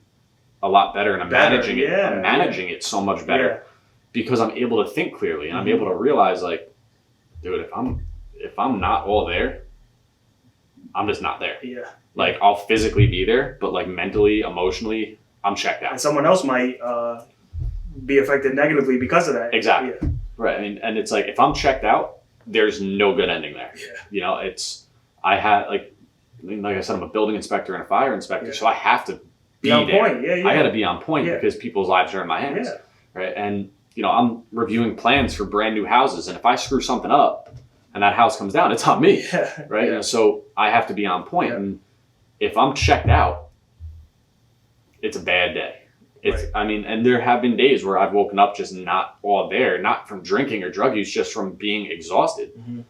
Speaker 2: a lot better and I'm managing it. I'm managing it so much better because I'm able to think clearly and I'm able to realize like, dude, if I'm not all there, I'm just not there.
Speaker 1: Yeah.
Speaker 2: Like I'll physically be there, but like mentally, emotionally, I'm checked out.
Speaker 1: And someone else might be affected negatively because of that.
Speaker 2: Exactly. Yeah. Right. I mean, and it's like if I'm checked out, there's no good ending there.
Speaker 1: Yeah.
Speaker 2: You know, I I said, I'm a building inspector and a fire inspector, so I have to be
Speaker 1: on
Speaker 2: there.
Speaker 1: point. Yeah.
Speaker 2: I got to be on point because people's lives are in my hands. Yeah. Right. And you know, I'm reviewing plans for brand new houses, and if I screw something up and that house comes down, it's on me. Yeah. Right. Yeah. And so I have to be on point. Yeah. And if I'm checked out, it's a bad day. I mean, and there have been days where I've woken up just not all there, not from drinking or drug use, just from being exhausted. Mm-hmm.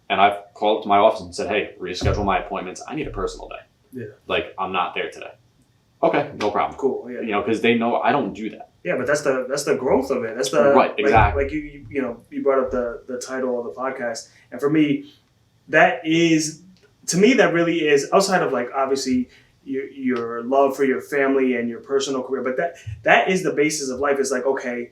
Speaker 2: And I've called up to my office and said, hey, reschedule my appointments. I need a personal day. Yeah. Like, I'm not there today. Okay, no problem.
Speaker 1: Cool. Yeah.
Speaker 2: You know, because they know I don't do that.
Speaker 1: Yeah, but that's the growth of it. That's the
Speaker 2: right, exactly.
Speaker 1: Like you brought up the title of the podcast, and for me, that really is outside of like obviously your love for your family and your personal career, but that is the basis of life. Is like, okay,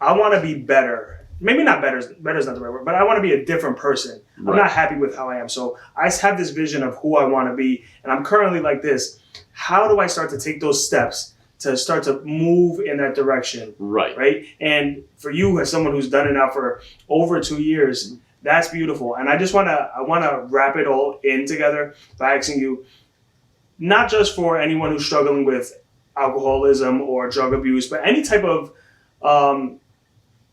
Speaker 1: I want to be better. Maybe not better. Better is not the right word, but I want to be a different person. Right. I'm not happy with how I am, so I have this vision of who I want to be, and I'm currently like this. How do I start to take those steps to start to move in that direction? Right. And for you, as someone who's done it now for over 2 years, that's beautiful. And I want to wrap it all in together by asking you, not just for anyone who's struggling with alcoholism or drug abuse, but any type of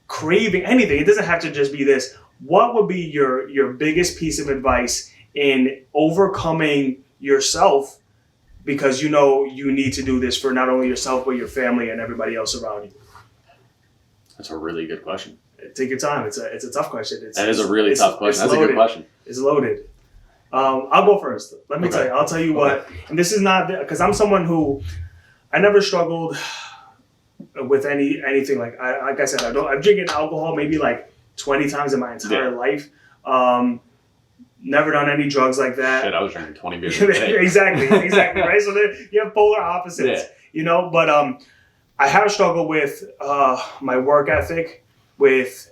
Speaker 1: craving, anything. It doesn't have to just be this. What would be your biggest piece of advice in overcoming yourself? Because you know you need to do this for not only yourself, but your family and everybody else around you.
Speaker 2: That's a really good question.
Speaker 1: Take your time. It's a tough question.
Speaker 2: That is a really tough question. That's a good question.
Speaker 1: It's loaded. I'll go first. Let me tell you. I'll tell you what. And this is not because I'm someone who I never struggled with anything like I said. I've drinking alcohol maybe like 20 times in my entire life. Never done any drugs like that.
Speaker 2: Shit, I was drinking 20 beers a day.
Speaker 1: Exactly, right? So you have polar opposites, you know. But I have struggled with my work ethic, with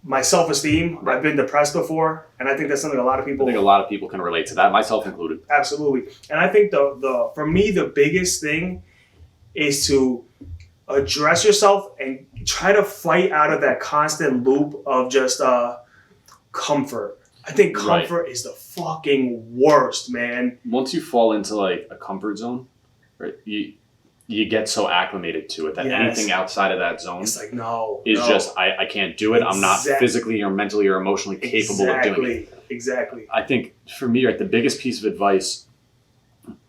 Speaker 1: my self-esteem. Right. I've been depressed before, and I think that's something a lot of people
Speaker 2: can relate to that, myself included.
Speaker 1: Absolutely. And I think for me, the biggest thing is to address yourself and try to fight out of that constant loop of just comfort. I think comfort is the fucking worst, man.
Speaker 2: Once you fall into like a comfort zone, right? You get so acclimated to it that anything outside of that zone
Speaker 1: it's like
Speaker 2: just I can't do it. I'm not physically or mentally or emotionally capable of doing it.
Speaker 1: Exactly.
Speaker 2: I think for me, right, the biggest piece of advice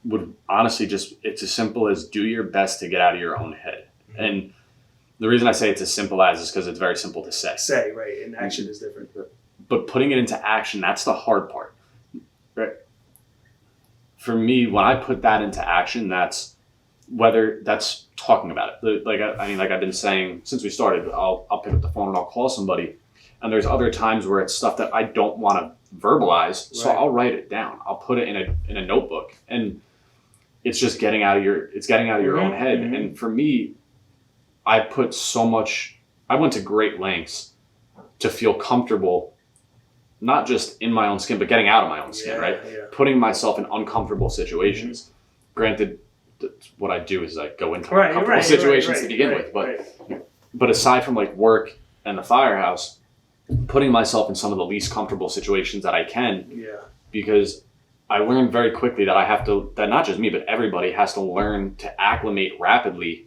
Speaker 2: would honestly it's as simple as do your best to get out of your own head. Mm-hmm. And the reason I say it's as simple as is because it's very simple to say.
Speaker 1: Say, right, and action is different.
Speaker 2: But putting it into action, that's the hard part. Right? For me, when I put that into action, that's whether that's talking about it. Like I've been saying since we started, I'll pick up the phone and I'll call somebody. And there's other times where it's stuff that I don't want to verbalize, so I'll write it down. I'll put it in a notebook, and it's just getting out of your own head. Mm-hmm. And for me, I went to great lengths to feel comfortable, not just in my own skin, but getting out of my own skin, right? Yeah. Putting myself in uncomfortable situations. Mm-hmm. Granted, what I do is like go into uncomfortable situations to begin with, but aside from like work and the firehouse, putting myself in some of the least comfortable situations that I can, because I learned very quickly that not just me, but everybody has to learn to acclimate rapidly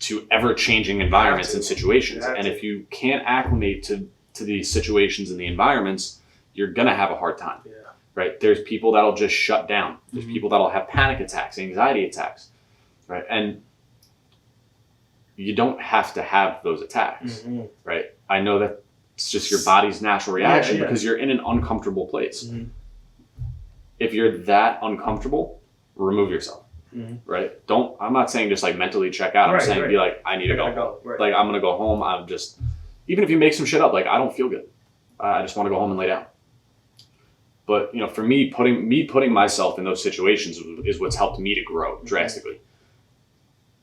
Speaker 2: to ever-changing environments and situations. And if you can't acclimate to these situations and the environments, you're gonna have a hard time. Yeah. Right? There's people that'll just shut down. There's people that'll have panic attacks, anxiety attacks, right? And you don't have to have those attacks, right? I know that it's just your body's natural reaction because you're in an uncomfortable place. Mm-hmm. If you're that uncomfortable, remove yourself, right? I'm not saying just like mentally check out. I'm saying be like, I need to go home. Right. Like I'm going to go home. Even if you make some shit up, like I don't feel good. I just want to go home and lay down. But, for me, putting myself in those situations is what's helped me to grow drastically.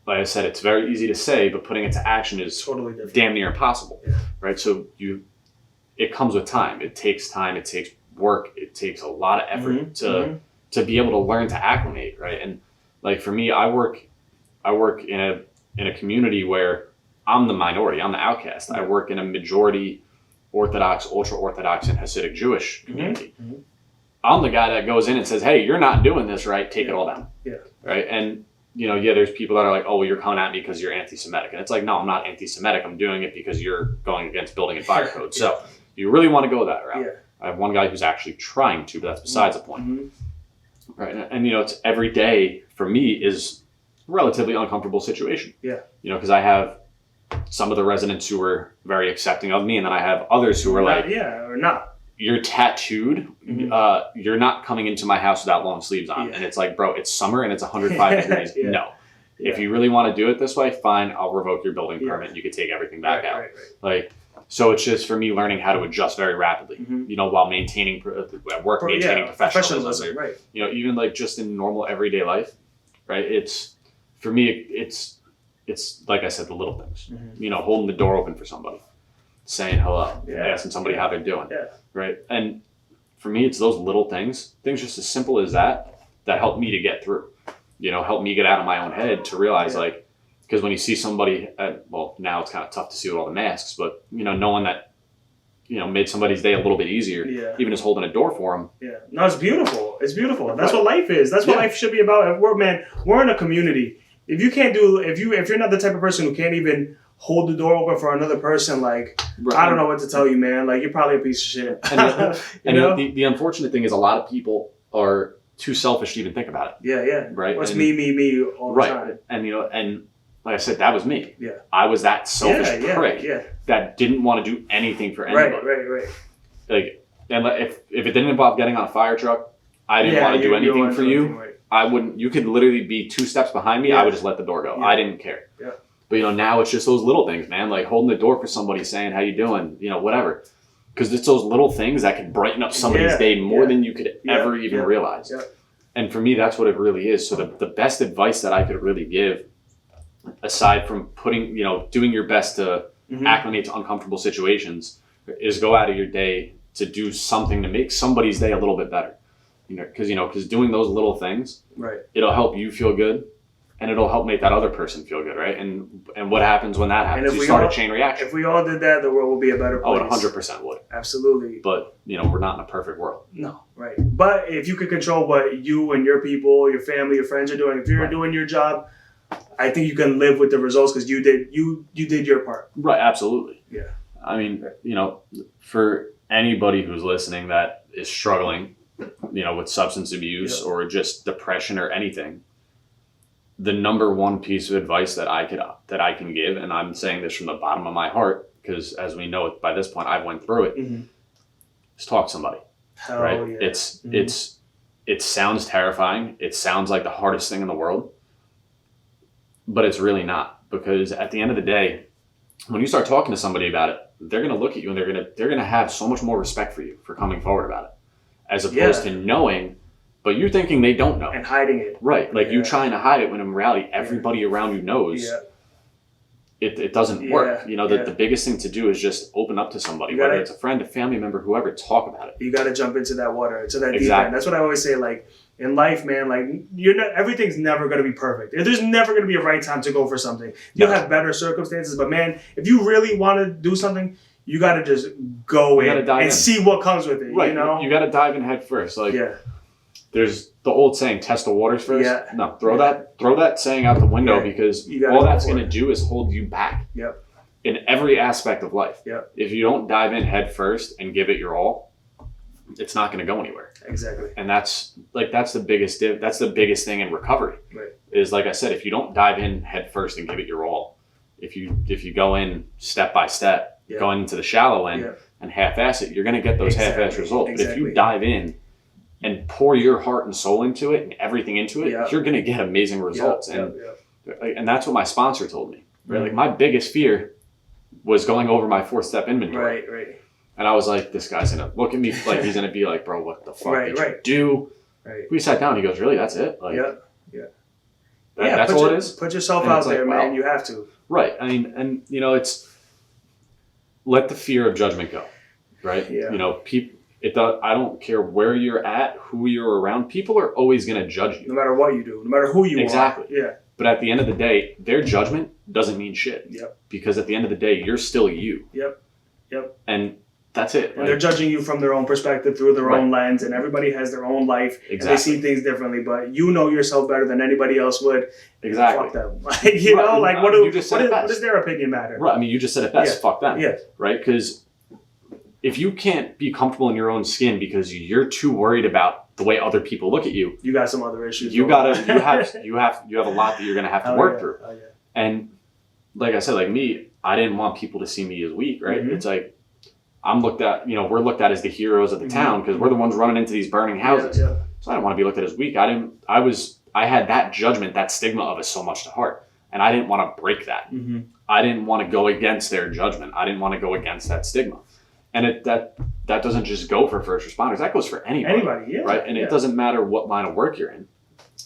Speaker 2: Like I said, it's very easy to say, but putting it to action is totally different. Damn near impossible, right? So it comes with time. It takes time. It takes work. It takes a lot of effort to be able to learn to acclimate, right? And like for me, I work in a community where I'm the minority. I'm the outcast. I work in a majority Orthodox, ultra-Orthodox, and Hasidic Jewish community. Mm-hmm. I'm the guy that goes in and says, hey, you're not doing this right. Take it all down. Yeah. Right. And, there's people that are like, oh, well, you're coming at me because you're anti-Semitic. And it's like, no, I'm not anti-Semitic. I'm doing it because you're going against building and fire code. So you really want to go that route. Yeah. I have one guy who's actually trying to, but that's besides the point. Mm-hmm. Right. And, it's every day for me is a relatively uncomfortable situation. Yeah. Because I have some of the residents who were very accepting of me, and then I have others who were like, or not. You're tattooed. Mm-hmm. You're not coming into my house without long sleeves on. And it's like, bro, it's summer and it's 105 degrees. No. Yeah. If you really want to do it this way, fine, I'll revoke your building permit. You can take everything back out. Right. Like, so it's just for me learning how to adjust very rapidly, while maintaining professionalism. Right. Even like just in normal everyday life, right? It's, for me, it's like I said, the little things, holding the door open for somebody, saying hello, asking somebody how they're doing, right? And for me, it's those little things just as simple as that help me to get through, help me get out of my own head to realize because when you see somebody now it's kind of tough to see with all the masks, but knowing that, made somebody's day a little bit easier, even just holding a door for them. Yeah, no, it's beautiful. It's beautiful. That's what life is. That's what life should be about. We're in a community. If you're not the type of person who can't even hold the door open for another person, like, I don't know what to tell you, man. Like, you're probably a piece of shit. The unfortunate thing is a lot of people are too selfish to even think about it. Yeah. Right. What's me all the time. And like I said, that was me. Yeah. I was that selfish prick that didn't want to do anything for anybody. Right. Like, and if it didn't involve getting on a fire truck, I didn't want to do anything for you. I wouldn't. You could literally be 2 steps behind me. I would just let the door go. I didn't care. Yeah. But now it's just those little things, man. Like holding the door for somebody, saying how you doing, whatever. Because it's those little things that can brighten up somebody's day more than you could ever even realize. Yeah. And for me, that's what it really is. So the best advice that I could really give, aside from doing your best to acclimate to uncomfortable situations, is go out of your day to do something to make somebody's day a little bit better. Because doing those little things, it'll help you feel good. and it'll help make that other person feel good, right? And what happens when that happens? You start a chain reaction.
Speaker 1: If we all did that, the world would be a better place.
Speaker 2: Oh, it 100% would.
Speaker 1: Absolutely.
Speaker 2: But, we're not in a perfect world.
Speaker 1: No, right. But if you could control what you and your people, your family, your friends are doing, if you're doing your job, I think you can live with the results because you did your part.
Speaker 2: Right, absolutely.
Speaker 1: Yeah.
Speaker 2: I mean, for anybody who's listening that is struggling, with substance abuse or just depression or anything, the number one piece of advice that I can give, and I'm saying this from the bottom of my heart, because as we know by this point, I've went through it, is talk to somebody.
Speaker 1: Hell
Speaker 2: right?
Speaker 1: Yeah.
Speaker 2: It sounds terrifying. It sounds like the hardest thing in the world, but it's really not, because at the end of the day, when you start talking to somebody about it, they're going to look at you and they're going to have so much more respect for you for coming forward about it, as opposed to knowing, but you're thinking they don't know.
Speaker 1: And hiding it.
Speaker 2: Right. Like you trying to hide it when in reality, everybody around you knows it doesn't work. The biggest thing to do is just open up to somebody, whether it's a friend, a family member, whoever, talk about it.
Speaker 1: You got to jump into that water, into that deep end. That's what I always say. Like in life, man, like everything's never going to be perfect. There's never going to be a right time to go for something. You'll have better circumstances, but man, if you really want to do something, you got to just go in and see what comes with it.
Speaker 2: Right. You got to dive in head first. Like, there's the old saying, test the waters first.
Speaker 1: Yeah.
Speaker 2: No, throw that saying out the window, because all that's going to do is hold you back.
Speaker 1: Yep.
Speaker 2: In every aspect of life.
Speaker 1: Yep.
Speaker 2: If you don't dive in head first and give it your all, it's not going to go anywhere.
Speaker 1: Exactly.
Speaker 2: And that's the biggest thing in recovery.
Speaker 1: Right.
Speaker 2: Is, like I said, if you don't dive in head first and give it your all, if you go in step by step, going into the shallow end and half-ass it, you're going to get those half-ass results. But if you dive in and pour your heart and soul into it and everything into it, you're going to get amazing results. And that's what my sponsor told me. Right? Like, my biggest fear was going over my 4-step inventory.
Speaker 1: Right.
Speaker 2: And I was like, this guy's going to look at me like he's going to be like, bro, what the fuck did you do?
Speaker 1: Right.
Speaker 2: We sat down. He goes, really? That's it? Like, that's all it is?
Speaker 1: Put yourself out there, man. You have to.
Speaker 2: Right. I mean, and, it's let the fear of judgment go. Right?
Speaker 1: Yeah.
Speaker 2: I don't care where you're at, who you're around. People are always going to judge you.
Speaker 1: No matter what you do, no matter who you are.
Speaker 2: Exactly.
Speaker 1: Yeah.
Speaker 2: But at the end of the day, their judgment doesn't mean shit.
Speaker 1: Yep.
Speaker 2: Because at the end of the day, you're still you.
Speaker 1: Yep.
Speaker 2: And that's it.
Speaker 1: And they're judging you from their own perspective, through their own lens, and everybody has their own life.
Speaker 2: Exactly.
Speaker 1: And they see things differently, but you know yourself better than anybody else would.
Speaker 2: Exactly.
Speaker 1: Fuck them. What does their opinion matter?
Speaker 2: Right. I mean, you just said it best. Fuck them.
Speaker 1: Yeah.
Speaker 2: Right? Because if you can't be comfortable in your own skin because you're too worried about the way other people look at you,
Speaker 1: you got some other issues.
Speaker 2: You have a lot that you're gonna have to work through.
Speaker 1: Oh, yeah.
Speaker 2: And like I said, like me, I didn't want people to see me as weak, right?
Speaker 1: Mm-hmm.
Speaker 2: It's like I'm looked at, we're looked at as the heroes of the town because we're the ones running into these burning houses.
Speaker 1: Yeah.
Speaker 2: So I didn't want to be looked at as weak. I had that judgment, that stigma of it so much to heart, and I didn't want to break that.
Speaker 1: Mm-hmm.
Speaker 2: I didn't want to go against their judgment. I didn't want to go against that stigma. And that doesn't just go for first responders. That goes for anybody. Right? And it doesn't matter what line of work you're in.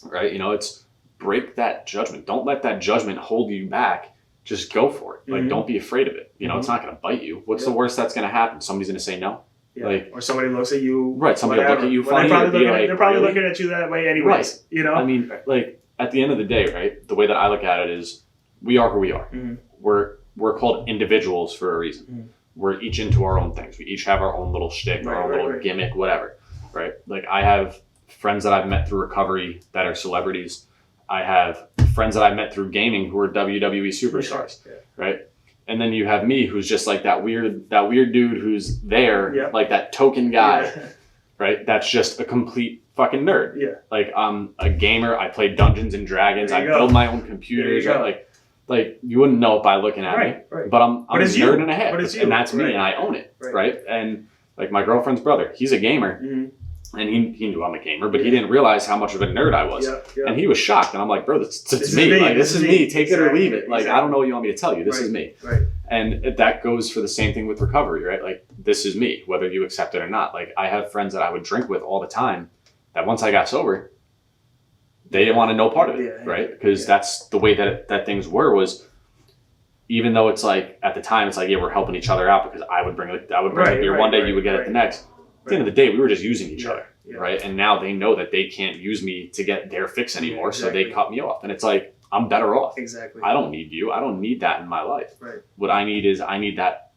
Speaker 2: Right? It's break that judgment. Don't let that judgment hold you back. Just go for it. Like, don't be afraid of it. It's not going to bite you. What's the worst that's going to happen? Somebody's going to say no.
Speaker 1: Yeah. Or somebody looks at you.
Speaker 2: Right. Somebody will look at you funny.
Speaker 1: They're probably looking at you that way anyways.
Speaker 2: Right. I mean, like, at the end of the day, right, the way that I look at it is we are who we are.
Speaker 1: Mm-hmm.
Speaker 2: We're called individuals for a reason. Mm-hmm. We're each into our own things. We each have our own little shtick, our own little gimmick, whatever. Right. Like, I have friends that I've met through recovery that are celebrities. I have friends that I met through gaming who are WWE superstars, right? And then you have me, who's just like that weird dude who's there, like that token guy, right? That's just a complete fucking nerd.
Speaker 1: Yeah.
Speaker 2: Like, I'm a gamer. I play Dungeons and Dragons. I build my own computers. Right? Like you wouldn't know it by looking at me, but I'm a nerd and a half, and that's me, and I own it, right? And like my girlfriend's brother, he's a gamer. Mm-hmm. And he knew I'm a gamer, but he didn't realize how much of a nerd I was. And he was shocked. And I'm like, bro, this is me. Like, this is me. Take it or leave it. Like, I don't know what you want me to tell you. This is me.
Speaker 1: Right.
Speaker 2: And that goes for the same thing with recovery, right? Like, this is me, whether you accept it or not. Like, I have friends that I would drink with all the time that once I got sober, they didn't want to know part of it, right? Because that's the way that things were, was even though it's like, at the time, it's like, yeah, we're helping each other out because I would bring the beer one day, you would get it the next. At the end of the day, we were just using each other, right? And now they know that they can't use me to get their fix anymore, so they cut me off. And it's like, I'm better off.
Speaker 1: Exactly.
Speaker 2: I don't need you. I don't need that in my life.
Speaker 1: Right.
Speaker 2: What I need is that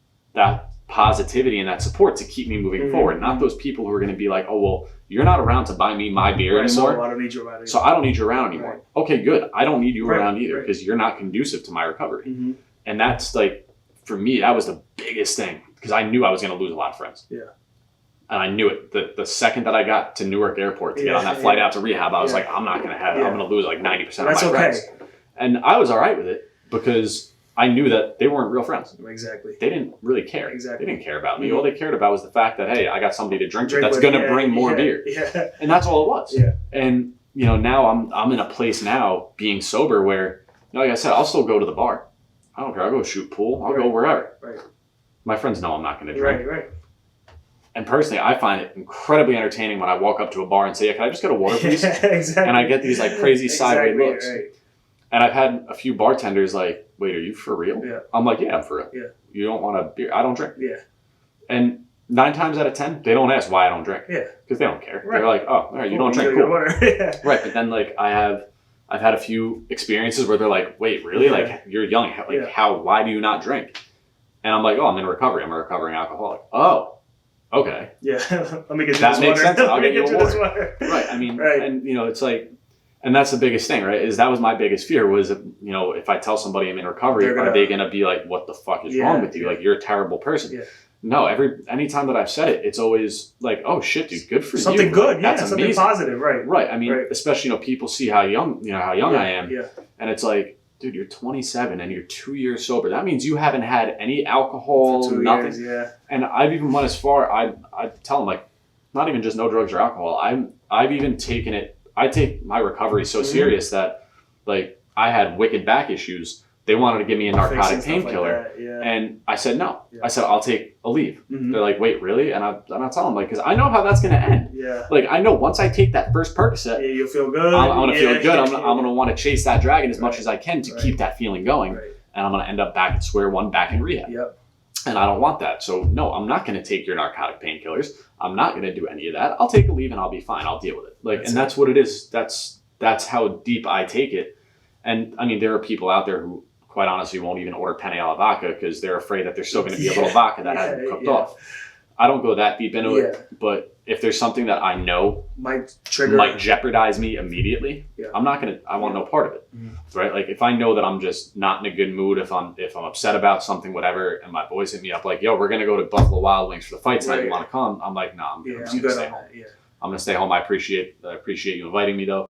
Speaker 2: positivity and that support to keep me moving forward. Not those people who are going to be like, oh, well, you're not around to buy me my beer anymore.
Speaker 1: So I don't need you around anymore.
Speaker 2: So I don't need you around anymore.
Speaker 1: Right.
Speaker 2: Okay, good. I don't need you around either
Speaker 1: Right.
Speaker 2: because you're not conducive to my recovery. And that's like, for me, that was the biggest thing because I knew I was going to lose a lot of friends.
Speaker 1: Yeah.
Speaker 2: And I knew it. The second that I got to Newark Airport to get on that flight out to rehab, I was like, I'm not going to have it. I'm going to lose like 90% of my friends. And I was all right with it because I knew that they weren't real friends.
Speaker 1: Exactly.
Speaker 2: They didn't really care.
Speaker 1: Exactly.
Speaker 2: They didn't care about me. All they cared about was the fact that, hey, I got somebody to drink with that's
Speaker 1: with,
Speaker 2: going to bring more beer.
Speaker 1: Yeah.
Speaker 2: And that's all it was.
Speaker 1: Yeah.
Speaker 2: And, you know, now I'm in a place now being sober where, you know, like I said, I'll still go to the bar. I don't care. I'll go shoot pool. I'll go wherever.
Speaker 1: Right.
Speaker 2: My friends know I'm not going to drink.
Speaker 1: Right.
Speaker 2: And personally, I find it incredibly entertaining when I walk up to a bar and say, yeah, can I just get a water, please?
Speaker 1: Exactly.
Speaker 2: And I get these like crazy sideways looks.
Speaker 1: Right.
Speaker 2: And I've had a few bartenders like, wait, are you for real?
Speaker 1: Yeah.
Speaker 2: I'm like, yeah, I'm for real.
Speaker 1: Yeah.
Speaker 2: You don't want a beer? I don't drink.
Speaker 1: Yeah.
Speaker 2: And 9 times out of 10, they don't ask why I don't drink.
Speaker 1: Yeah.
Speaker 2: Because they don't care.
Speaker 1: Right.
Speaker 2: They're like, oh, all right, you don't drink. Cool. Right. But then like I've had a few experiences where they're like, wait, really? Like you're young. Why do you not drink? And I'm like, oh, I'm in recovery. I'm a recovering alcoholic. Oh, okay.
Speaker 1: Yeah. Let me get you
Speaker 2: that
Speaker 1: this
Speaker 2: makes
Speaker 1: water.
Speaker 2: sense. I'll get you
Speaker 1: this water.
Speaker 2: Right. I mean,
Speaker 1: Right.
Speaker 2: And you know, it's like, and that's the biggest thing, right? Is that was my biggest fear was, you know, if I tell somebody I'm in recovery, are they going to be like, what the fuck is wrong with you?
Speaker 1: Yeah.
Speaker 2: Like, you're a terrible person.
Speaker 1: Yeah.
Speaker 2: No, anytime that I've said it, it's always like, oh shit, dude, good for
Speaker 1: something
Speaker 2: you.
Speaker 1: Good,
Speaker 2: like, that's
Speaker 1: something
Speaker 2: amazing.
Speaker 1: positive, right?
Speaker 2: Right. I mean, especially, you know, people see how young I am.
Speaker 1: Yeah.
Speaker 2: And it's like, dude, you're 27 and you're 2 years sober. That means you haven't had any alcohol,
Speaker 1: For 2
Speaker 2: nothing.
Speaker 1: years, yeah.
Speaker 2: And I've even went as far, I tell them, like, not even just no drugs or alcohol. I've even taken it, I take my recovery so serious that, like, I had wicked back issues. They wanted to give me a narcotic painkiller.
Speaker 1: Like
Speaker 2: and I said no.
Speaker 1: Yeah.
Speaker 2: I said, I'll take a leave. They're like, wait, really? And I'm not telling them, like, because I know how that's going to end.
Speaker 1: Yeah.
Speaker 2: Like, I know once I take that first Percocet,
Speaker 1: you'll feel good.
Speaker 2: I'm going to feel good. I'm going to want to chase that dragon as much as I can to keep that feeling going.
Speaker 1: Right.
Speaker 2: And I'm going to end up back at square one, back in rehab.
Speaker 1: Yep.
Speaker 2: And I don't want that. So, no, I'm not going to take your narcotic painkillers. I'm not going to do any of that. I'll take a leave and I'll be fine. I'll deal with it. Like, that's what it is. That's how deep I take it. And, I mean, there are people out there who, quite honestly, won't even order penne alla vodka because they're afraid that there's still going to be a little vodka that hasn't cooked off. I don't go that deep into it, but if there's something that I know
Speaker 1: might
Speaker 2: jeopardize me immediately, I'm not going to, I want no part of it, right? Like if I know that I'm just not in a good mood, if I'm upset about something, whatever, and my boys hit me up like, yo, we're going to go to Buffalo Wild Wings for the fight tonight, you want to come? I'm like, nah, I'm just going to stay home. I'm going to stay home. I appreciate you inviting me though.